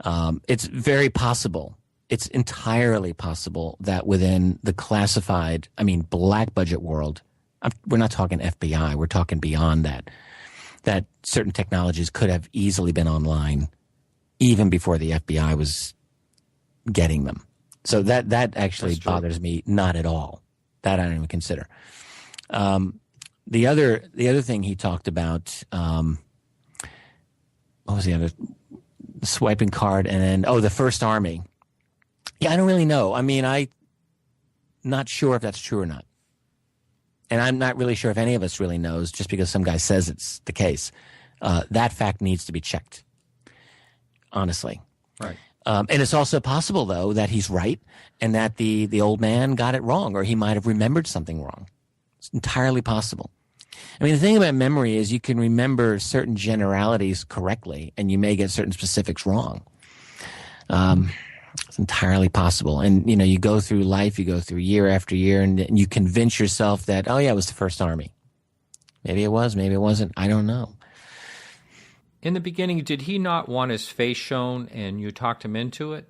It's very possible. It's entirely possible that within the classified, black budget world, we're not talking FBI, we're talking beyond that certain technologies could have easily been online even before the FBI was getting them. So that actually bothers me not at all. That I don't even consider. The other thing he talked about, what was the other? Swiping card, and then, the First Army. Yeah, I don't really know. I'm not sure if that's true or not. And I'm not really sure if any of us really knows, just because some guy says it's the case. That fact needs to be checked, honestly. Right. And it's also possible, though, that he's right and that the old man got it wrong, or he might have remembered something wrong. It's entirely possible. The thing about memory is you can remember certain generalities correctly, and you may get certain specifics wrong. It's entirely possible. And, you go through life, you go through year after year, and you convince yourself that, it was the First Army. Maybe it was, maybe it wasn't. I don't know. In the beginning, did he not want his face shown and you talked him into it?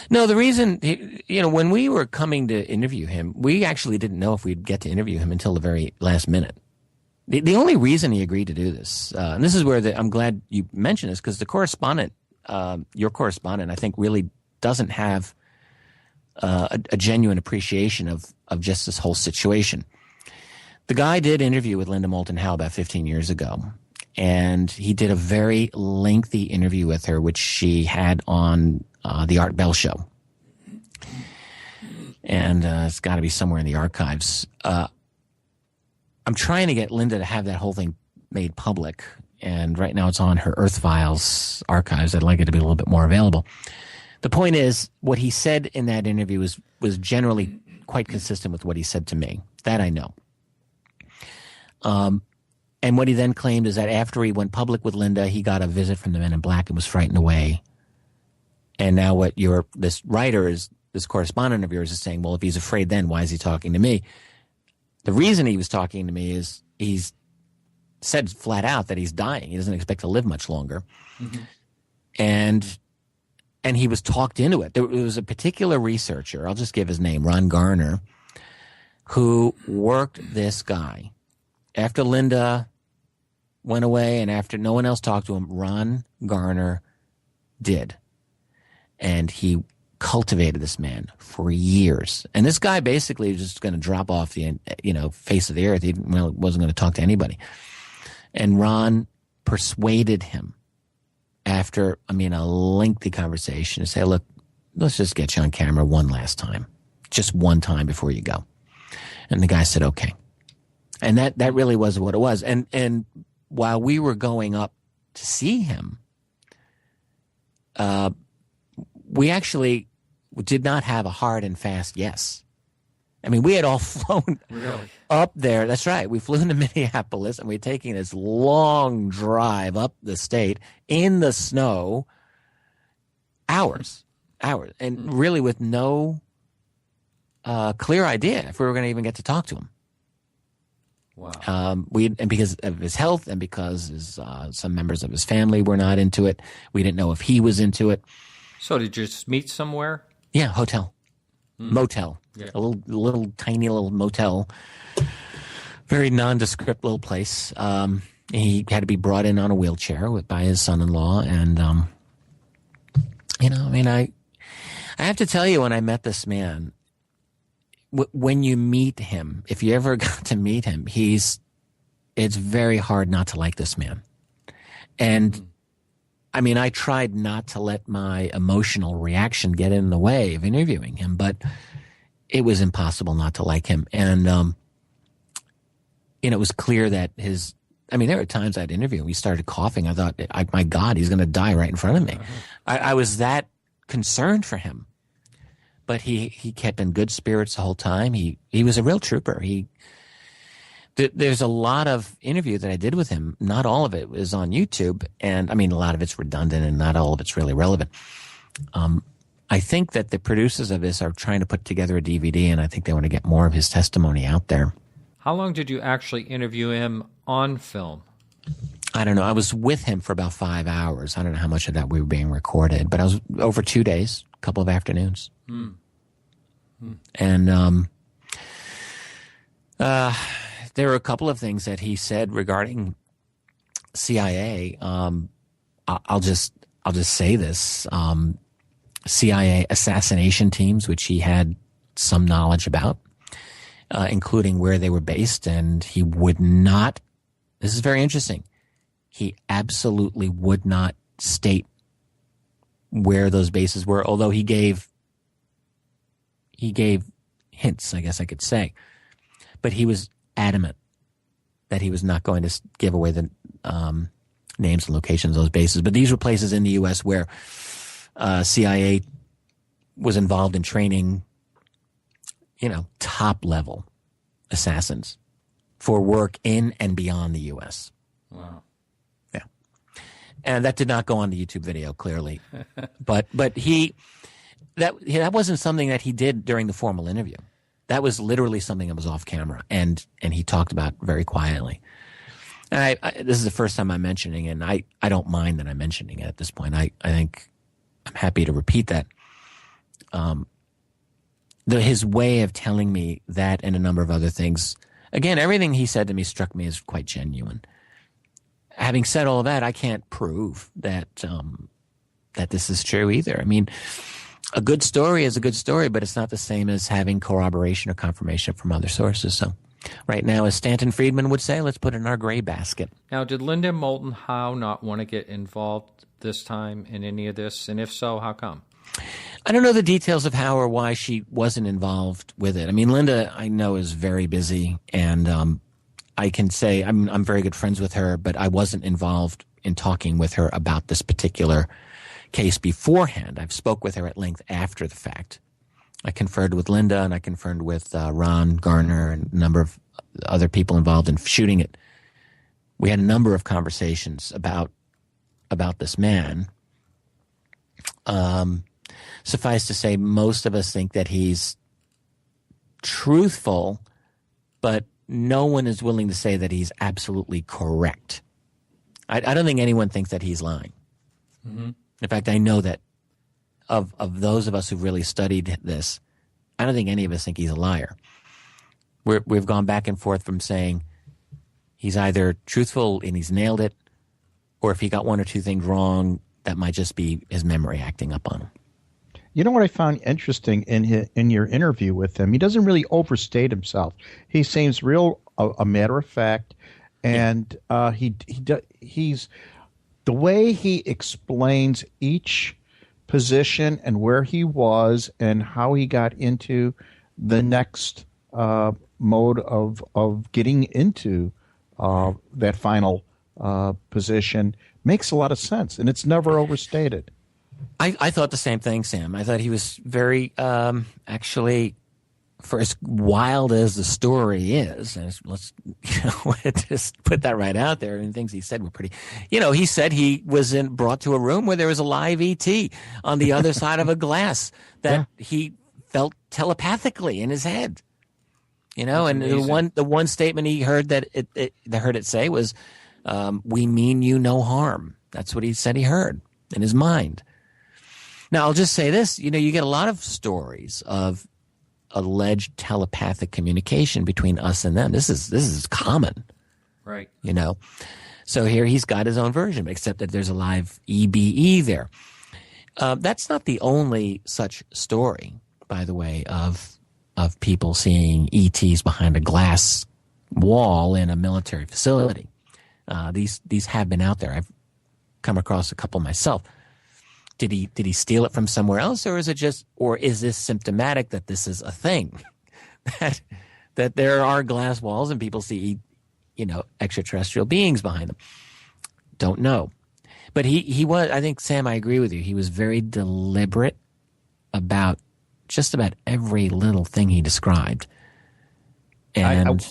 No, the reason, when we were coming to interview him, we actually didn't know if we'd get to interview him until the very last minute. The only reason he agreed to do this, and this is where I'm glad you mentioned this, because the correspondent, your correspondent, I think really doesn't have a genuine appreciation of just this whole situation. The guy did interview with Linda Moulton Howe about 15 years ago, and he did a very lengthy interview with her, which she had on the Art Bell Show. And it's got to be somewhere in the archives. I'm trying to get Linda to have that whole thing made public, and right now it's on her Earth Files archives. I'd like it to be a little bit more available. The point is, what he said in that interview was generally quite consistent with what he said to me. That I know. And what he then claimed is that after he went public with Linda, he got a visit from the Men in Black and was frightened away. And now what this writer is, this correspondent of yours is saying, well, if he's afraid then, why is he talking to me? The reason he was talking to me is he's said flat out that he's dying. He doesn't expect to live much longer. Mm-hmm. And he was talked into it. There was a particular researcher, I'll just give his name, Ron Garner, who worked this guy. After Linda went away and after no one else talked to him, Ron Garner did. And he cultivated this man for years. And this guy basically was just going to drop off the face of the earth. He wasn't going to talk to anybody. And Ron persuaded him after, a lengthy conversation to say, look, let's just get you on camera one last time. Just one time before you go. And the guy said, okay. And that really was what it was. And while we were going up to see him, we actually did not have a hard and fast yes. We had all flown up there. That's right. We flew into Minneapolis and we were taking this long drive up the state in the snow, hours, and really with no clear idea if we were going to even get to talk to him. Wow. And because of his health and because some members of his family were not into it, we didn't know if he was into it. So did you just meet somewhere? Yeah, hotel. Motel. Yeah. A little tiny little motel. Very nondescript little place. He had to be brought in on a wheelchair by his son-in-law. And, I have to tell you, when I met this man, when you meet him, if you ever got to meet him, it's very hard not to like this man. And I tried not to let my emotional reaction get in the way of interviewing him, but it was impossible not to like him. And, it was clear that there were times I'd interview him. He started coughing. I thought, my God, he's going to die right in front of me. I was that concerned for him. But he kept in good spirits the whole time. He was a real trooper. There's a lot of interview that I did with him. Not all of it was on YouTube. And a lot of it's redundant and not all of it's really relevant. I think that the producers of this are trying to put together a DVD, and I think they want to get more of his testimony out there. How long did you actually interview him on film? I don't know. I was with him for about 5 hours. I don't know how much of that we were being recorded, but I was over 2 days, a couple of afternoons. And there were a couple of things that he said regarding CIA. I'll just say this: CIA assassination teams, which he had some knowledge about, including where they were based, and he would not. This is very interesting. He absolutely would not state where those bases were, although he gave hints, I guess I could say. But he was adamant that he was not going to give away the names and locations of those bases. But these were places in the U.S. where CIA was involved in training, top-level assassins for work in and beyond the U.S. Wow. Yeah. And that did not go on the YouTube video, clearly. but that wasn't something that he did during the formal interview. That was literally something that was off camera, and he talked about very quietly. And this is the first time I'm mentioning it, and I don't mind that I'm mentioning it at this point. I think I'm happy to repeat that. His way of telling me that and a number of other things, again, everything he said to me struck me as quite genuine. Having said all of that, I can't prove that this is true either. A good story is a good story, but it's not the same as having corroboration or confirmation from other sources. So right now, as Stanton Friedman would say, let's put it in our gray basket. Now, did Linda Moulton Howe not want to get involved this time in any of this? And if so, how come? I don't know the details of how or why she wasn't involved with it. Linda, I know, is very busy, and I can say I'm very good friends with her, but I wasn't involved in talking with her about this particular case beforehand. I've spoke with her at length after the fact. I conferred with Linda, and I conferred with Ron Garner and a number of other people involved in shooting it. We had a number of conversations about this man. Suffice to say, most of us think that he's truthful, but no one is willing to say that he's absolutely correct. I don't think anyone thinks that he's lying. Mm-hmm. In fact, I know that of those of us who've really studied this, I don't think any of us think he's a liar. We've gone back and forth from saying he's either truthful and he's nailed it, or if he got one or two things wrong, that might just be his memory acting up on him. You know what I found interesting in your interview with him? He doesn't really overstate himself. He seems real a matter of fact, and he's the way he explains each position and where he was and how he got into the next mode of getting into that final position makes a lot of sense, and it's never overstated. I thought the same thing, Sam. I thought he was very, actually, for as wild as the story is, and let's just put that right out there, and things he said were pretty, he said he was brought to a room where there was a live ET on the other side of a glass that he felt telepathically in his head. And the one statement he heard that heard it say was, "We mean you no harm." That's what he said he heard in his mind. Now, I'll just say this, you get a lot of stories of alleged telepathic communication between us and them. This is common. Right. So here he's got his own version, except that there's a live EBE there. That's not the only such story, by the way, of people seeing ETs behind a glass wall in a military facility. These have been out there. I've come across a couple myself. Did he steal it from somewhere else, or is this symptomatic that this is a thing, that there are glass walls and people see, extraterrestrial beings behind them? Don't know, but he was. I think, Sam, I agree with you. He was very deliberate about just about every little thing he described, and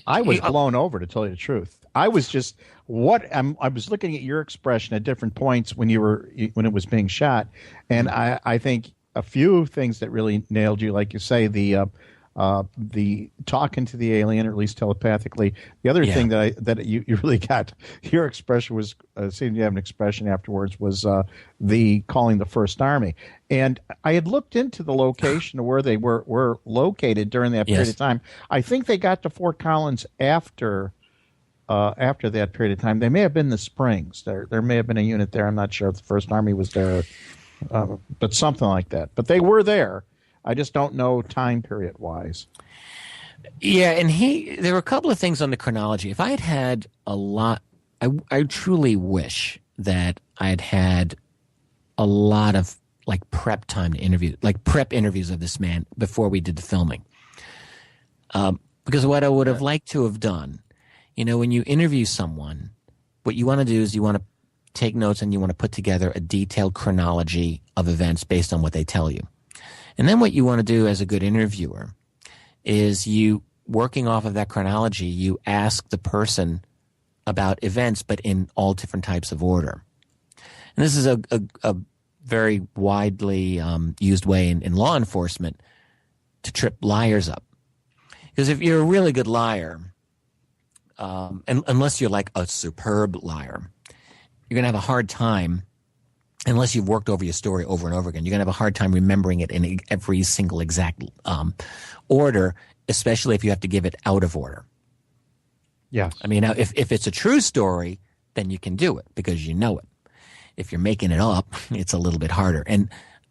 I was blown over, to tell you the truth. I was just I was looking at your expression at different points when it was being shot, and I think a few things that really nailed you, like you say, the talking to the alien, or at least telepathically. The other thing that you really got, your expression was seemed to have an expression afterwards, was the calling the First Army. And I had looked into the location of where they were located during that period of time. I think they got to Fort Collins after that period of time. They may have been the Springs. There may have been a unit there. I'm not sure if the First Army was there, but something like that. But they were there. I just don't know time period wise. Yeah, and there were a couple of things on the chronology. If I had had a lot, I truly wish that I had had a lot of prep time to interview, prep interviews of this man before we did the filming. Because what I would have liked to have done, when you interview someone, what you want to do is you want to take notes and you want to put together a detailed chronology of events based on what they tell you. And then what you want to do as a good interviewer is working off of that chronology, you ask the person about events, but in all different types of order. And this is a very widely used way in law enforcement to trip liars up. Because if you're a really good liar, and unless you're like a superb liar, you're going to have a hard time, unless you've worked over your story over and over again, you're going to have a hard time remembering it in every single exact order, especially if you have to give it out of order. Yes. I mean, now, if it's a true story, then you can do it because you know it. If you're making it up, it's a little bit harder. And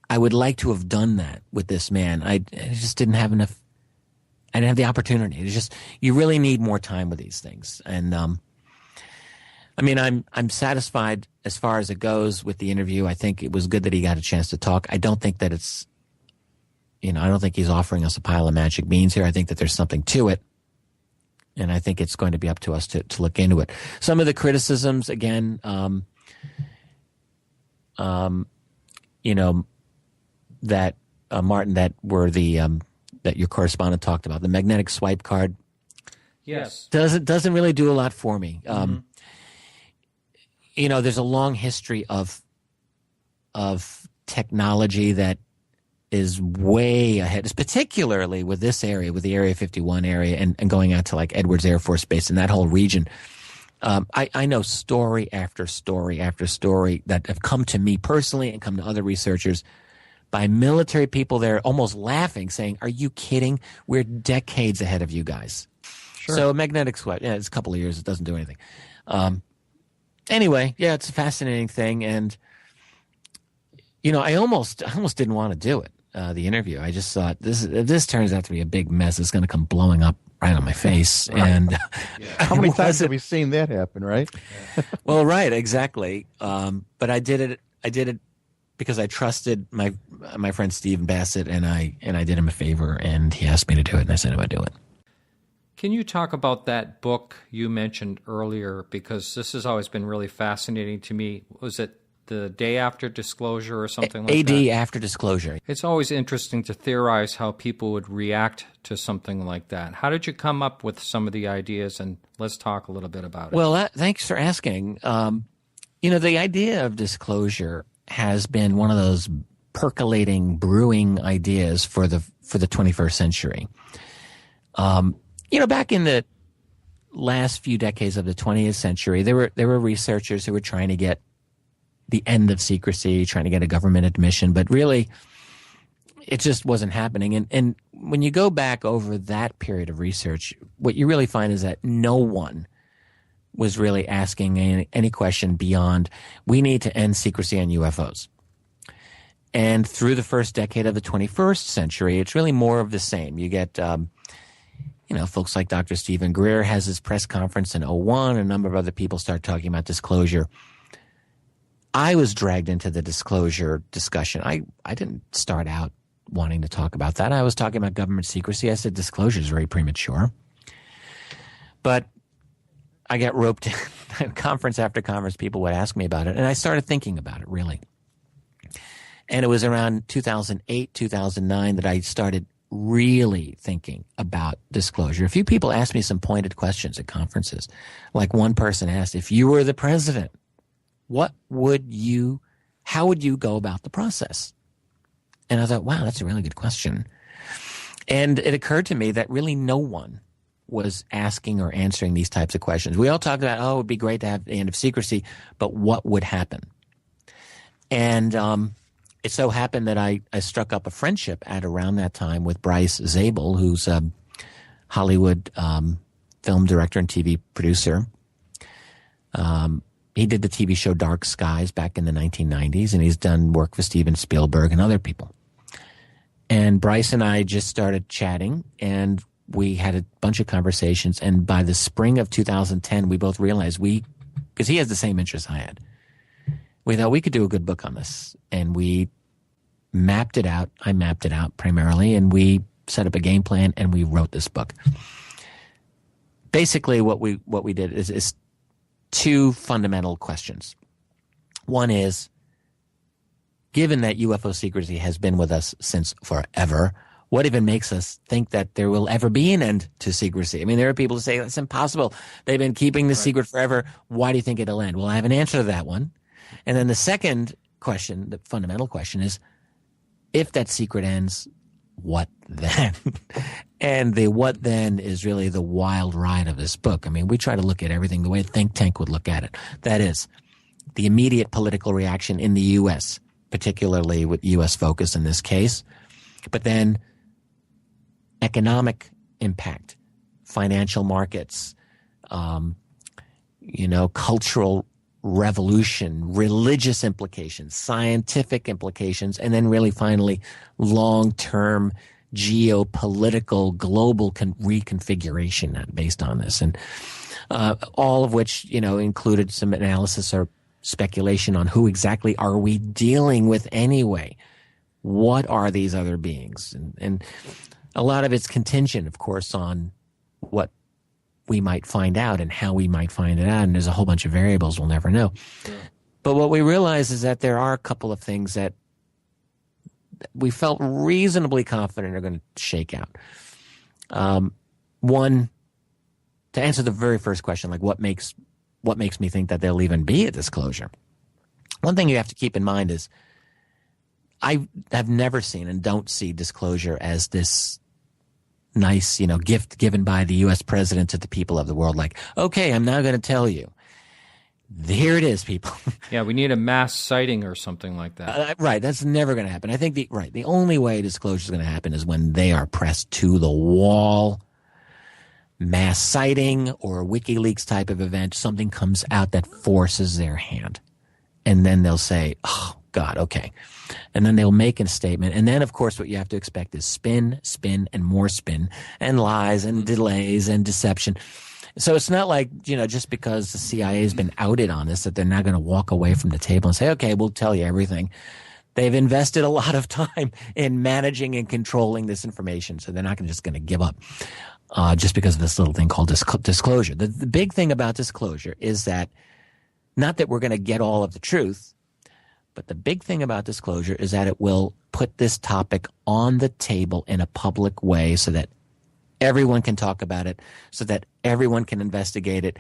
I would like to have done that with this man. I just didn't have enough. I didn't have the opportunity. It's just, you really need more time with these things. And I mean, I'm satisfied as far as it goes with the interview. I think it was good that he got a chance to talk. I don't think that it's, I don't think he's offering us a pile of magic beans here. I think that there's something to it. And I think it's going to be up to us to look into it. Some of the criticisms, again, that Martin, that were that your correspondent talked about, the magnetic swipe card. Yes, doesn't really do a lot for me. There's a long history of technology that is way ahead, particularly with this area, with the Area 51 area, and going out to like Edwards Air Force Base and that whole region. I know story after story after story that have come to me personally and come to other researchers by military people. They're almost laughing, saying, "Are you kidding? We're decades ahead of you guys." Sure. So magnetic swipe, it's a couple of years. It doesn't do anything. Anyway, it's a fascinating thing, and I almost didn't want to do it. The interview. I just thought if this turns out to be a big mess, it's going to come blowing up right on my face. Right. And how many times have we seen that happen? Right. Well, right, exactly. But I did it because I trusted my friend Stephen Bassett, and I did him a favor, and he asked me to do it, and I said I would do it. Can you talk about that book you mentioned earlier? Because this has always been really fascinating to me. Was it The Day After Disclosure or something like that? AD After Disclosure. It's always interesting to theorize how people would react to something like that. How did you come up with some of the ideas? And let's talk a little bit about it. Well, thanks for asking. The idea of disclosure has been one of those percolating, brewing ideas for the 21st century. Back in the last few decades of the 20th century, there were researchers who were trying to get the end of secrecy, trying to get a government admission, but really it just wasn't happening. And when you go back over that period of research, what you really find is that no one was really asking any question beyond, we need to end secrecy on UFOs. And through the first decade of the 21st century, it's really more of the same. You get, folks like Dr. Stephen Greer has his press conference in 2001. A number of other people start talking about disclosure. I was dragged into the disclosure discussion. I didn't start out wanting to talk about that. I was talking about government secrecy. I said disclosure is very premature. But I got roped in. Conference after conference, people would ask me about it, and I started thinking about it, really. And it was around 2008, 2009 that I started really thinking about disclosure. A few people asked me some pointed questions at conferences. Like one person asked, if you were the president, how would you go about the process? And I thought, wow, that's a really good question. And it occurred to me that really no one was asking or answering these types of questions. We all talked about, it would be great to have the end of secrecy, but what would happen? And it so happened that I struck up a friendship at around that time with Bryce Zabel, who's a Hollywood film director and TV producer. He did the TV show Dark Skies back in the 1990s, and he's done work for Steven Spielberg and other people. And Bryce and I just started chatting, and we had a bunch of conversations. And by the spring of 2010, we both realized because he has the same interests I had, we thought we could do a good book on this. And we mapped it out. I mapped it out primarily, and we set up a game plan, and we wrote this book. Basically, what we did is two fundamental questions. One is, given that UFO secrecy has been with us since forever, what even makes us think that there will ever be an end to secrecy? I mean, there are people who say it's impossible. They've been keeping the secret forever. Why do you think it'll end? Well, I have an answer to that one. And then the second question, the fundamental question is, if that secret ends, what then? And the what then is really the wild ride of this book. I mean, we try to look at everything the way a think tank would look at it. That is, the immediate political reaction in the U.S., particularly with U.S. focus in this case, but then economic impact, financial markets, cultural revolution, religious implications, scientific implications, and then really finally long-term geopolitical global reconfiguration based on this. And all of which, included some analysis or speculation on who exactly are we dealing with anyway? What are these other beings? And a lot of it's contingent, of course, on what we might find out and how we might find it out. And there's a whole bunch of variables we'll never know. Sure. But what we realized is that there are a couple of things that we felt reasonably confident are going to shake out. One, to answer the very first question, like what makes me think that there'll even be a disclosure? One thing you have to keep in mind is I have never seen and don't see disclosure as this nice, gift given by the U.S. president to the people of the world. Like, okay, I'm now going to tell you. Here it is, people. Yeah, we need a mass sighting or something like that. Right, that's never going to happen. I think the only way disclosure is going to happen is when they are pressed to the wall. Mass sighting or a WikiLeaks type of event, something comes out that forces their hand. And then they'll say, oh, God, okay. And then they'll make a statement. And then, of course, what you have to expect is spin, and more spin, and lies, and delays, and deception. So it's not like, just because the CIA has been outed on this that they're not going to walk away from the table and say, okay, we'll tell you everything. They've invested a lot of time in managing and controlling this information, so they're not just going to give up. Just because of this little thing called disclosure. The big thing about disclosure is that, not that we're going to get all of the truth, but the big thing about disclosure is that it will put this topic on the table in a public way so that everyone can talk about it, so that everyone can investigate it.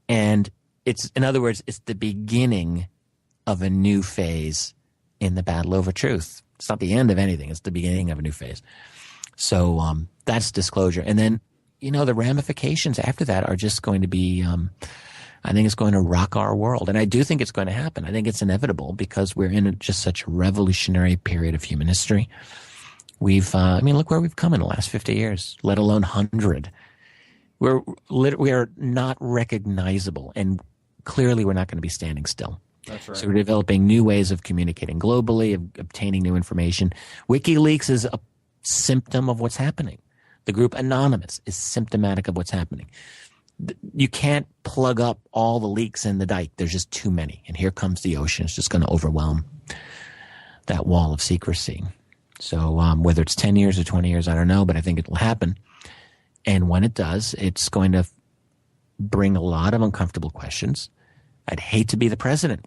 And in other words, it's the beginning of a new phase in the battle over truth. It's not the end of anything. It's the beginning of a new phase. So that's disclosure. And then, the ramifications after that are just going to be, I think it's going to rock our world. And I do think it's going to happen. I think it's inevitable because we're in just such a revolutionary period of human history. Look where we've come in the last 50 years, let alone 100. We are not recognizable, and clearly we're not going to be standing still. That's right. So we're developing new ways of communicating globally, of obtaining new information. WikiLeaks is a symptom of what's happening. The group Anonymous is symptomatic of what's happening. You can't plug up all the leaks in the dike. There's just too many. And here comes the ocean. It's just going to overwhelm that wall of secrecy. So whether it's 10 years or 20 years, I don't know, but I think it will happen. And when it does, it's going to bring a lot of uncomfortable questions. I'd hate to be the president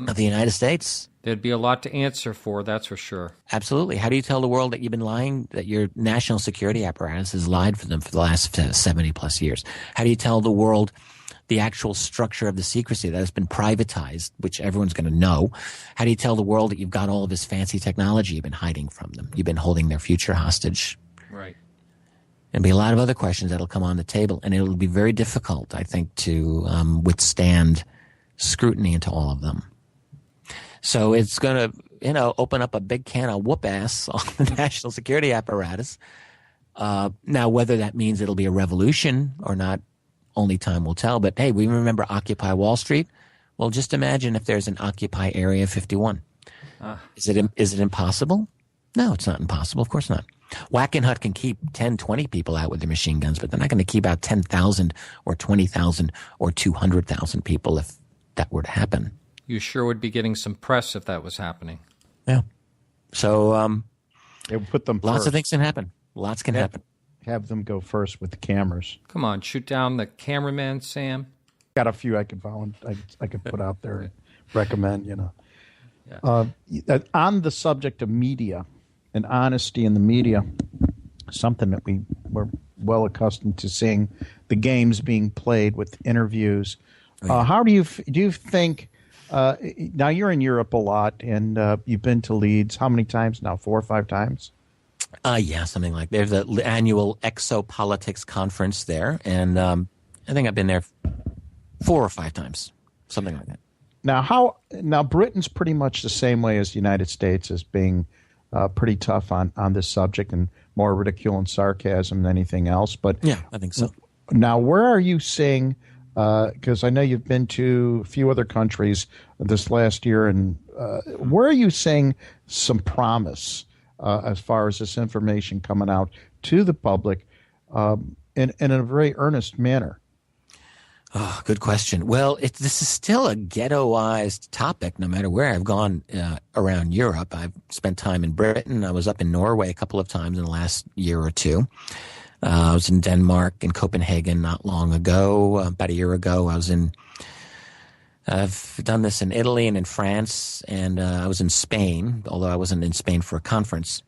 of the United States. There'd be a lot to answer for, that's for sure. Absolutely. How do you tell the world that you've been lying, that your national security apparatus has lied for them for the last 70 plus years? How do you tell the world the actual structure of the secrecy that has been privatized, which everyone's going to know? How do you tell the world that you've got all of this fancy technology you've been hiding from them? You've been holding their future hostage. Right. There'll be a lot of other questions that'll come on the table, and it'll be very difficult, I think, to withstand scrutiny into all of them. So it's going to, open up a big can of whoop ass on the national security apparatus. Now, whether that means it'll be a revolution or not, only time will tell. But hey, we remember Occupy Wall Street. Well, just imagine if there's an Occupy Area 51. Is it impossible? No, it's not impossible. Of course not. Wackenhut can keep 10, 20 people out with their machine guns, but they're not going to keep out 10,000 or 20,000 or 200,000 people if that were to happen. You sure would be getting some press if that was happening. Yeah. So they would put them lots first. Of things can happen. Lots can happen. Have them go first with the cameras. Come on, shoot down the cameraman, Sam. Got a few I could put out there and recommend, Yeah. On the subject of media and honesty in the media, something that we're well accustomed to seeing, the games being played with interviews. How do you think? Now you're in Europe a lot, and you've been to Leeds. How many times now? 4 or 5 times? Yeah, something like that. There's the annual Exopolitics conference there, and I think I've been there 4 or 5 times, something like that. Now Britain's pretty much the same way as the United States, as being pretty tough on this subject and more ridicule and sarcasm than anything else. But yeah, I think so. Now, where are you seeing? Because I know you've been to a few other countries this last year, and where are you seeing some promise as far as this information coming out to the public in a very earnest manner? Oh, good question. Well, this is still a ghettoized topic no matter where I've gone around Europe. I've spent time in Britain. I was up in Norway a couple of times in the last year or two. I was in Denmark and Copenhagen not long ago. About a year ago, I was in I've done this in Italy and in France, and I was in Spain, although I wasn't in Spain for a conference.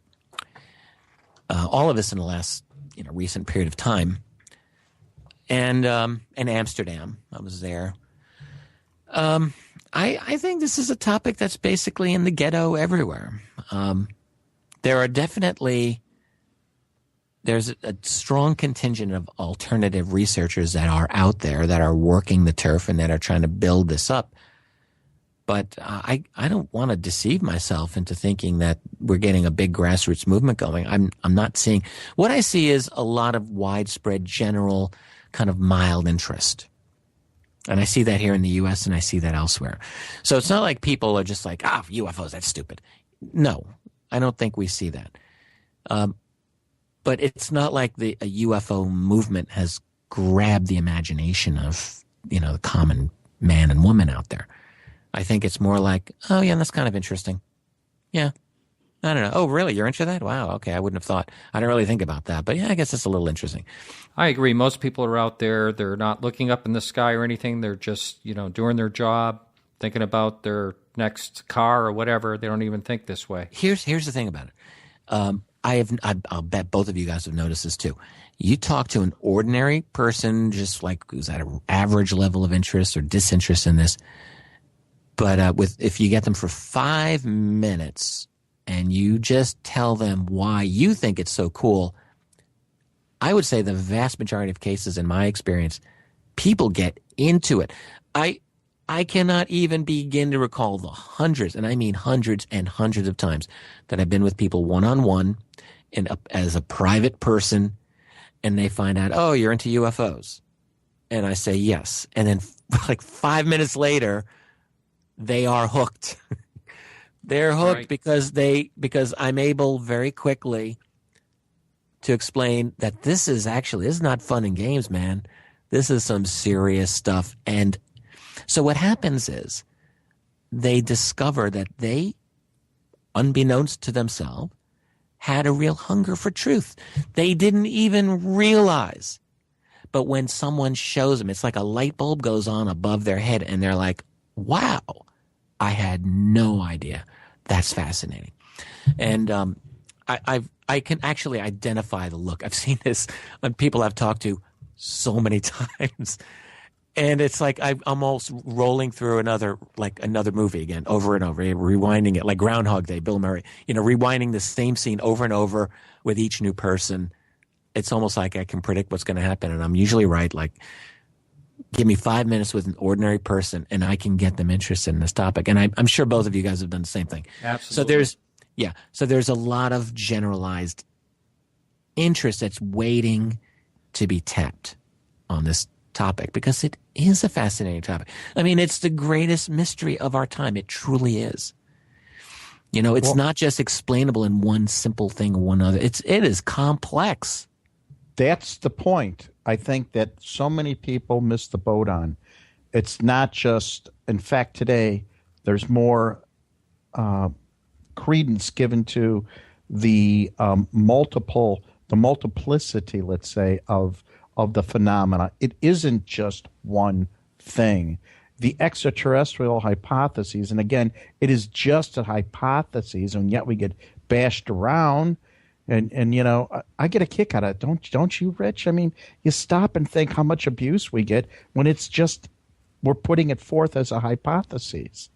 All of this in the last recent period of time. And in Amsterdam, I was there. I think this is a topic that's basically in the ghetto everywhere. There are definitely there's a strong contingent of alternative researchers that are out there that are working the turf and that are trying to build this up. But I don't want to deceive myself into thinking that we're getting a big grassroots movement going. I'm not seeing – what I see is a lot of widespread general kind of mild interest. And I see that here in the U.S. and I see that elsewhere. So it's not like people are just like, UFOs, that's stupid. No, I don't think we see that. But it's not like a UFO movement has grabbed the imagination of, the common man and woman out there. I think it's more like, oh, yeah, that's kind of interesting. Yeah. I don't know. Oh, really? You're into that? Wow. Okay. I wouldn't have thought. I don't really think about that. But yeah, I guess it's a little interesting. I agree. Most people are out there. They're not looking up in the sky or anything. They're just, doing their job, thinking about their next car or whatever. They don't even think this way. Here's the thing about it. I'll bet both of you guys have noticed this too. You talk to an ordinary person, just like who's at an average level of interest or disinterest in this. But if you get them for 5 minutes and you just tell them why you think it's so cool, I would say the vast majority of cases, in my experience, people get into it. I cannot even begin to recall the hundreds, and I mean hundreds and hundreds of times, that I've been with people one-on-one and as a private person, and they find out, oh, you're into UFOs. And I say yes. And then like 5 minutes later, they are hooked. They're hooked right. because I'm able very quickly to explain that this is not fun and games, man. This is some serious stuff. And so what happens is they discover that they, unbeknownst to themselves, had a real hunger for truth. They didn't even realize. But when someone shows them, it's like a light bulb goes on above their head and they're like, wow, I had no idea. That's fascinating. And I can actually identify the look. I've seen this on people I've talked to so many times. And it's like I'm almost rolling through another movie again, over and over, rewinding it, like Groundhog Day, Bill Murray, rewinding the same scene over and over with each new person. It's almost like I can predict what's going to happen. And I'm usually right. Like, give me 5 minutes with an ordinary person and I can get them interested in this topic. And I'm sure both of you guys have done the same thing. Absolutely. So there's a lot of generalized interest that's waiting to be tapped on this topic because it is a fascinating topic. I mean, it's the greatest mystery of our time. It truly is. It's not just explainable in one simple thing or one other. It is complex. That's the point. I think that so many people miss the boat on. It's not just, in fact, today there's more credence given to the multiplicity, let's say, of the phenomena. It isn't just one thing. The extraterrestrial hypotheses, and again, it is just a hypothesis, and yet we get bashed around. And I get a kick out of it. Don't you, Rich? I mean, you stop and think how much abuse we get when it's just we're putting it forth as a hypothesis.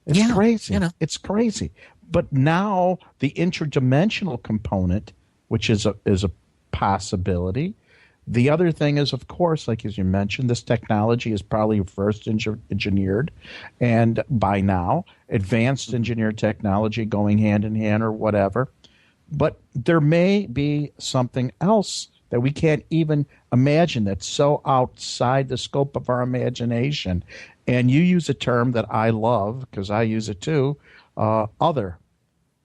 It's crazy. It's crazy. But now the interdimensional component, which is a possibility. The other thing is, of course, like as you mentioned, this technology is probably first engineered, and by now, advanced engineered technology going hand in hand or whatever. But there may be something else that we can't even imagine that's so outside the scope of our imagination. And you use a term that I love because I use it too, other,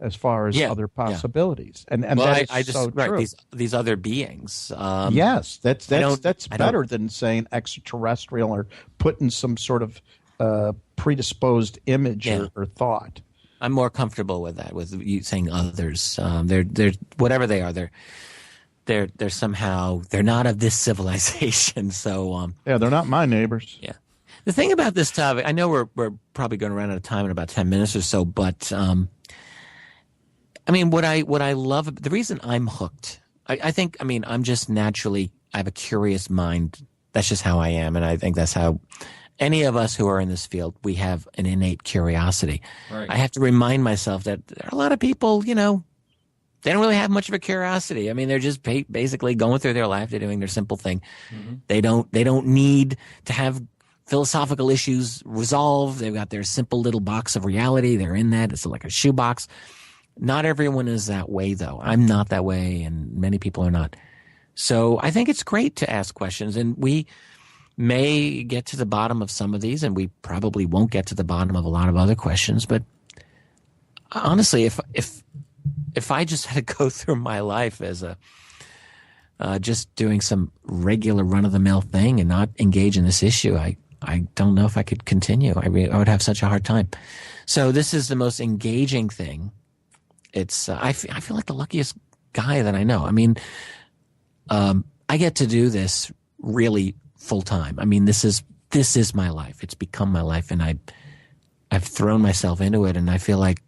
as far as other possibilities. And that is so true. These other beings. Yes, that's better than saying extraterrestrial or putting some sort of predisposed image or thought. I'm more comfortable with that, with you saying others. They're whatever they are. They're somehow they're not of this civilization. So they're not my neighbors. Yeah. The thing about this topic, I know we're probably going to run out of time in about 10 minutes or so, but I mean, what I love, the reason I'm hooked, I think, I mean, I'm just naturally, I have a curious mind. That's just how I am, and I think that's how any of us who are in this field, we have an innate curiosity. Right. I have to remind myself that there are a lot of people, you know, they don't really have much of a curiosity. I mean, they're just basically going through their life. They're doing their simple thing. Mm-hmm. They don't need to have philosophical issues resolved. They've got their simple little box of reality. They're in that. It's like a shoebox. Not everyone is that way, though. I'm not that way, and many people are not. So I think it's great to ask questions, and we may get to the bottom of some of these, and we probably won't get to the bottom of a lot of other questions. But honestly, if I just had to go through my life as just doing some regular run-of-the-mill thing and not engage in this issue, I don't know if I could continue. I would have such a hard time. So this is the most engaging thing. It's I feel like the luckiest guy that I know. I mean, I get to do this really full time. I mean, this is my life. It's become my life, and I've thrown myself into it, and I feel like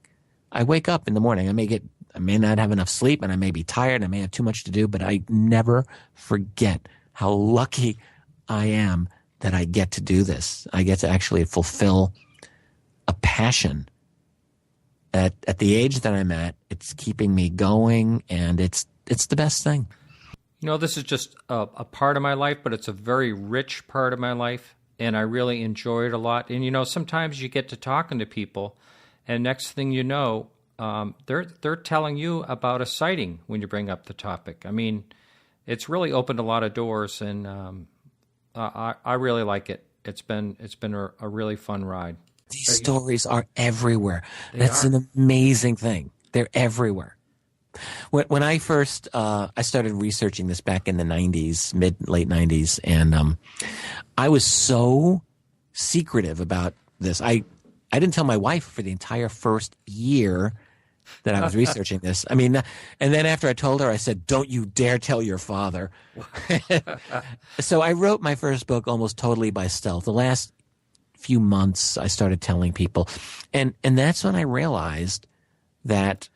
I wake up in the morning. I may not have enough sleep, and I may be tired. I may have too much to do, but I never forget how lucky I am that I get to do this. I get to actually fulfill a passion. At the age that I'm at, it's keeping me going, and it's the best thing. You know, this is just a part of my life, but it's a very rich part of my life, and I really enjoy it a lot. And, you know, sometimes you get to talking to people, and next thing you know, they're telling you about a sighting when you bring up the topic. I mean, it's really opened a lot of doors, and I really like it. It's been a really fun ride. These stories are everywhere. That's an amazing thing. They're everywhere. When I first I started researching this back in the 90s, late 90s, and I was so secretive about this. I didn't tell my wife for the entire first year that I was researching this. I mean, and then after I told her, I said, "Don't you dare tell your father." So I wrote my first book almost totally by stealth. The last few months, I started telling people, and that's when I realized that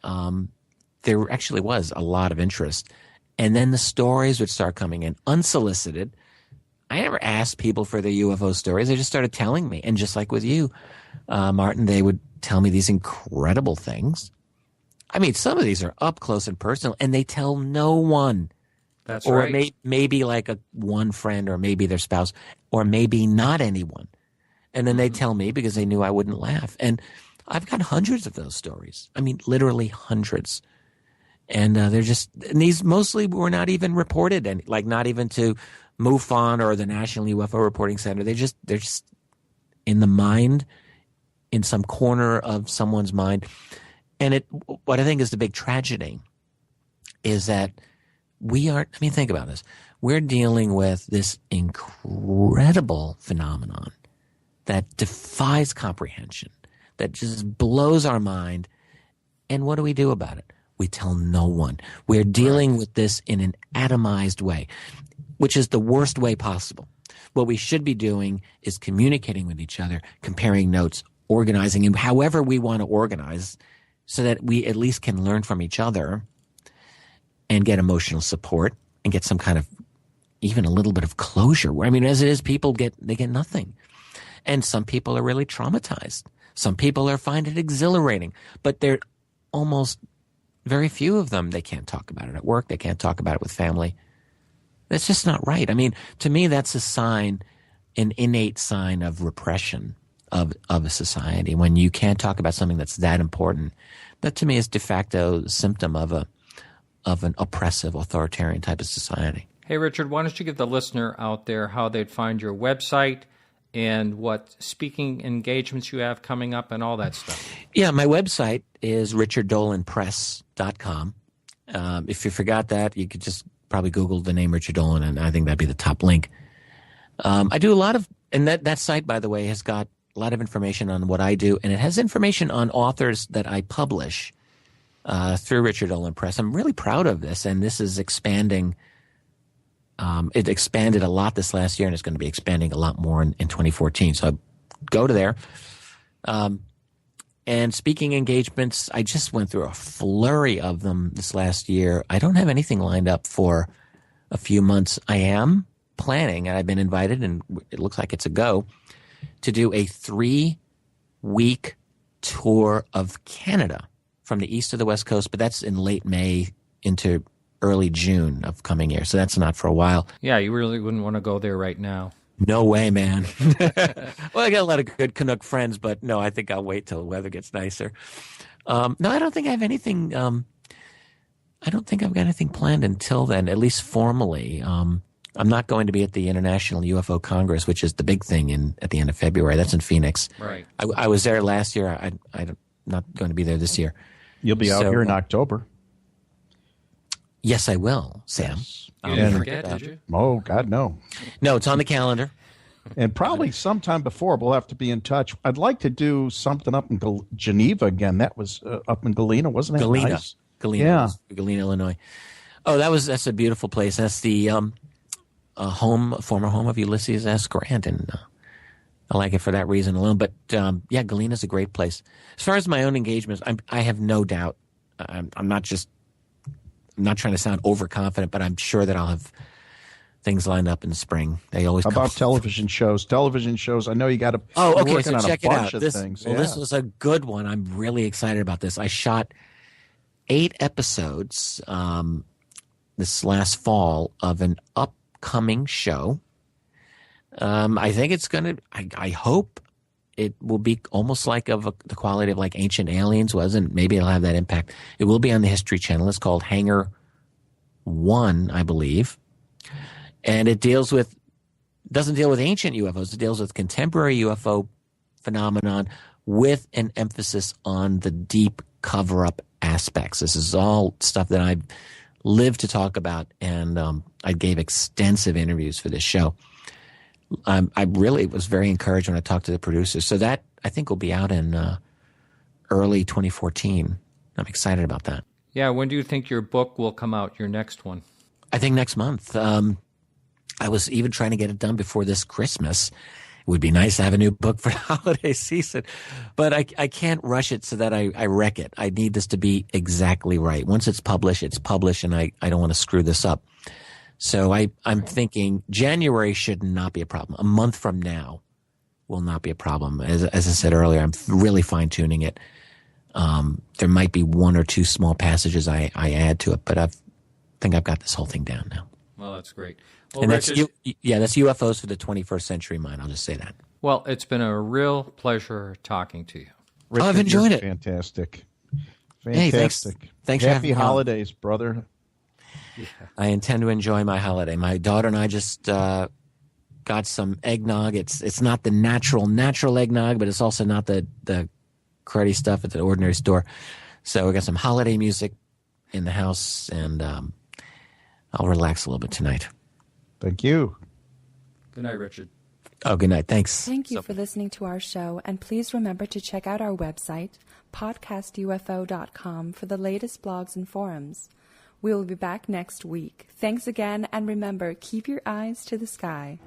there actually was a lot of interest. And then the stories would start coming in unsolicited. I never asked people for their UFO stories. They just started telling me. And just like with you, Martin, they would tell me these incredible things. I mean, some of these are up close and personal, and they tell no one. That's or right. Or maybe like one friend, or maybe their spouse, or maybe not anyone. And then they tell me because they knew I wouldn't laugh. And I've got hundreds of those stories. I mean, literally hundreds. And they're just, and these mostly were not even reported, and like not even to MUFON or the National UFO Reporting Center. They're just in the mind, in some corner of someone's mind. And what I think is the big tragedy is that think about this. We're dealing with this incredible phenomenon that defies comprehension, that just blows our mind. And what do we do about it? We tell no one. We're dealing with this in an atomized way, which is the worst way possible. What we should be doing is communicating with each other, comparing notes, organizing, and however we want to organize, so that we at least can learn from each other and get emotional support and get some kind of, even a little bit of closure. I mean, as it is, people get nothing. And some people are really traumatized. Some people find it exhilarating, but they're almost very few of them. They can't talk about it at work. They can't talk about it with family. That's just not right. I mean, to me, that's a sign, an innate sign of repression of a society. When you can't talk about something that's that important, that to me is de facto symptom of an oppressive, authoritarian type of society. Hey, Richard, why don't you give the listener out there how they'd find your website and what speaking engagements you have coming up and all that stuff? Yeah, my website is richarddolanpress.com. If you forgot that, you could just probably Google the name Richard Dolan, and I think that'd be the top link. I do a lot of, and that site, by the way, has got a lot of information on what I do, and it has information on authors that I publish through Richard Dolan Press. I'm really proud of this, and this is expanding It expanded a lot this last year, and it's going to be expanding a lot more in 2014. So go to there. And speaking engagements, I just went through a flurry of them this last year. I don't have anything lined up for a few months. I am planning, and I've been invited, and it looks like it's a go, to do a 3-week tour of Canada from the east to the west coast, but that's in late May into early June of coming year. So that's not for a while. Yeah, you really wouldn't want to go there right now. No way, man. Well, I got a lot of good Canuck friends, but no, I think I'll wait till the weather gets nicer. No, I don't think I have anything. I don't think I've got anything planned until then, at least formally. I'm not going to be at the International UFO Congress, which is the big thing at the end of February. That's in Phoenix. Right. I was there last year. I'm not going to be there this year. You'll be out here in October. Yes, I will, Sam. Yes. You didn't forget, did you? Oh, God, no. No, it's on the calendar. And probably sometime before, we'll have to be in touch. I'd like to do something up in Geneva again. That was up in Galena, wasn't it? Galena. Nice? Galena, yeah. Galena, Illinois. Oh, that's a beautiful place. That's the former home of Ulysses S. Grant, and I like it for that reason alone. But yeah, Galena's a great place. As far as my own engagements, I have no doubt. I'm not trying to sound overconfident, but I'm sure that I'll have things lined up in the spring. They always How about television shows? Television shows. I know you got to. Oh, okay. So check it out. This was a good one. I'm really excited about this. I shot 8 episodes this last fall of an upcoming show. I think it's going to. I hope it will be almost like the quality of like Ancient Aliens was, and maybe it'll have that impact. It will be on the History Channel. It's called Hangar 1, I believe. And it doesn't deal with ancient UFOs. It deals with contemporary UFO phenomenon with an emphasis on the deep cover-up aspects. This is all stuff that I've lived to talk about, and I gave extensive interviews for this show. I really was very encouraged when I talked to the producers. So that, I think, will be out in early 2014. I'm excited about that. Yeah, when do you think your book will come out, your next one? I think next month. I was even trying to get it done before this Christmas. It would be nice to have a new book for the holiday season. But I can't rush it so that I wreck it. I need this to be exactly right. Once it's published, and I don't want to screw this up. So I'm thinking January should not be a problem. A month from now will not be a problem. As I said earlier, I'm really fine-tuning it. There might be 1 or 2 small passages I add to it, but I think I've got this whole thing down now. Well, that's great. Well, And Richard, that's UFOs for the 21st century mind. I'll just say that. Well, it's been a real pleasure talking to you. Richard, I've enjoyed it. Fantastic. Hey, thanks for having Happy me on. holidays, brother. Yeah. I intend to enjoy my holiday. My daughter and I just got some eggnog. It's not the natural eggnog, but it's also not the cruddy stuff at the ordinary store. So we got some holiday music in the house, and I'll relax a little bit tonight. Thank you. Good night, Richard. Oh, good night. Thanks. Thank you for listening to our show, and please remember to check out our website, podcastufo.com, for the latest blogs and forums. We will be back next week. Thanks again, and remember, keep your eyes to the sky.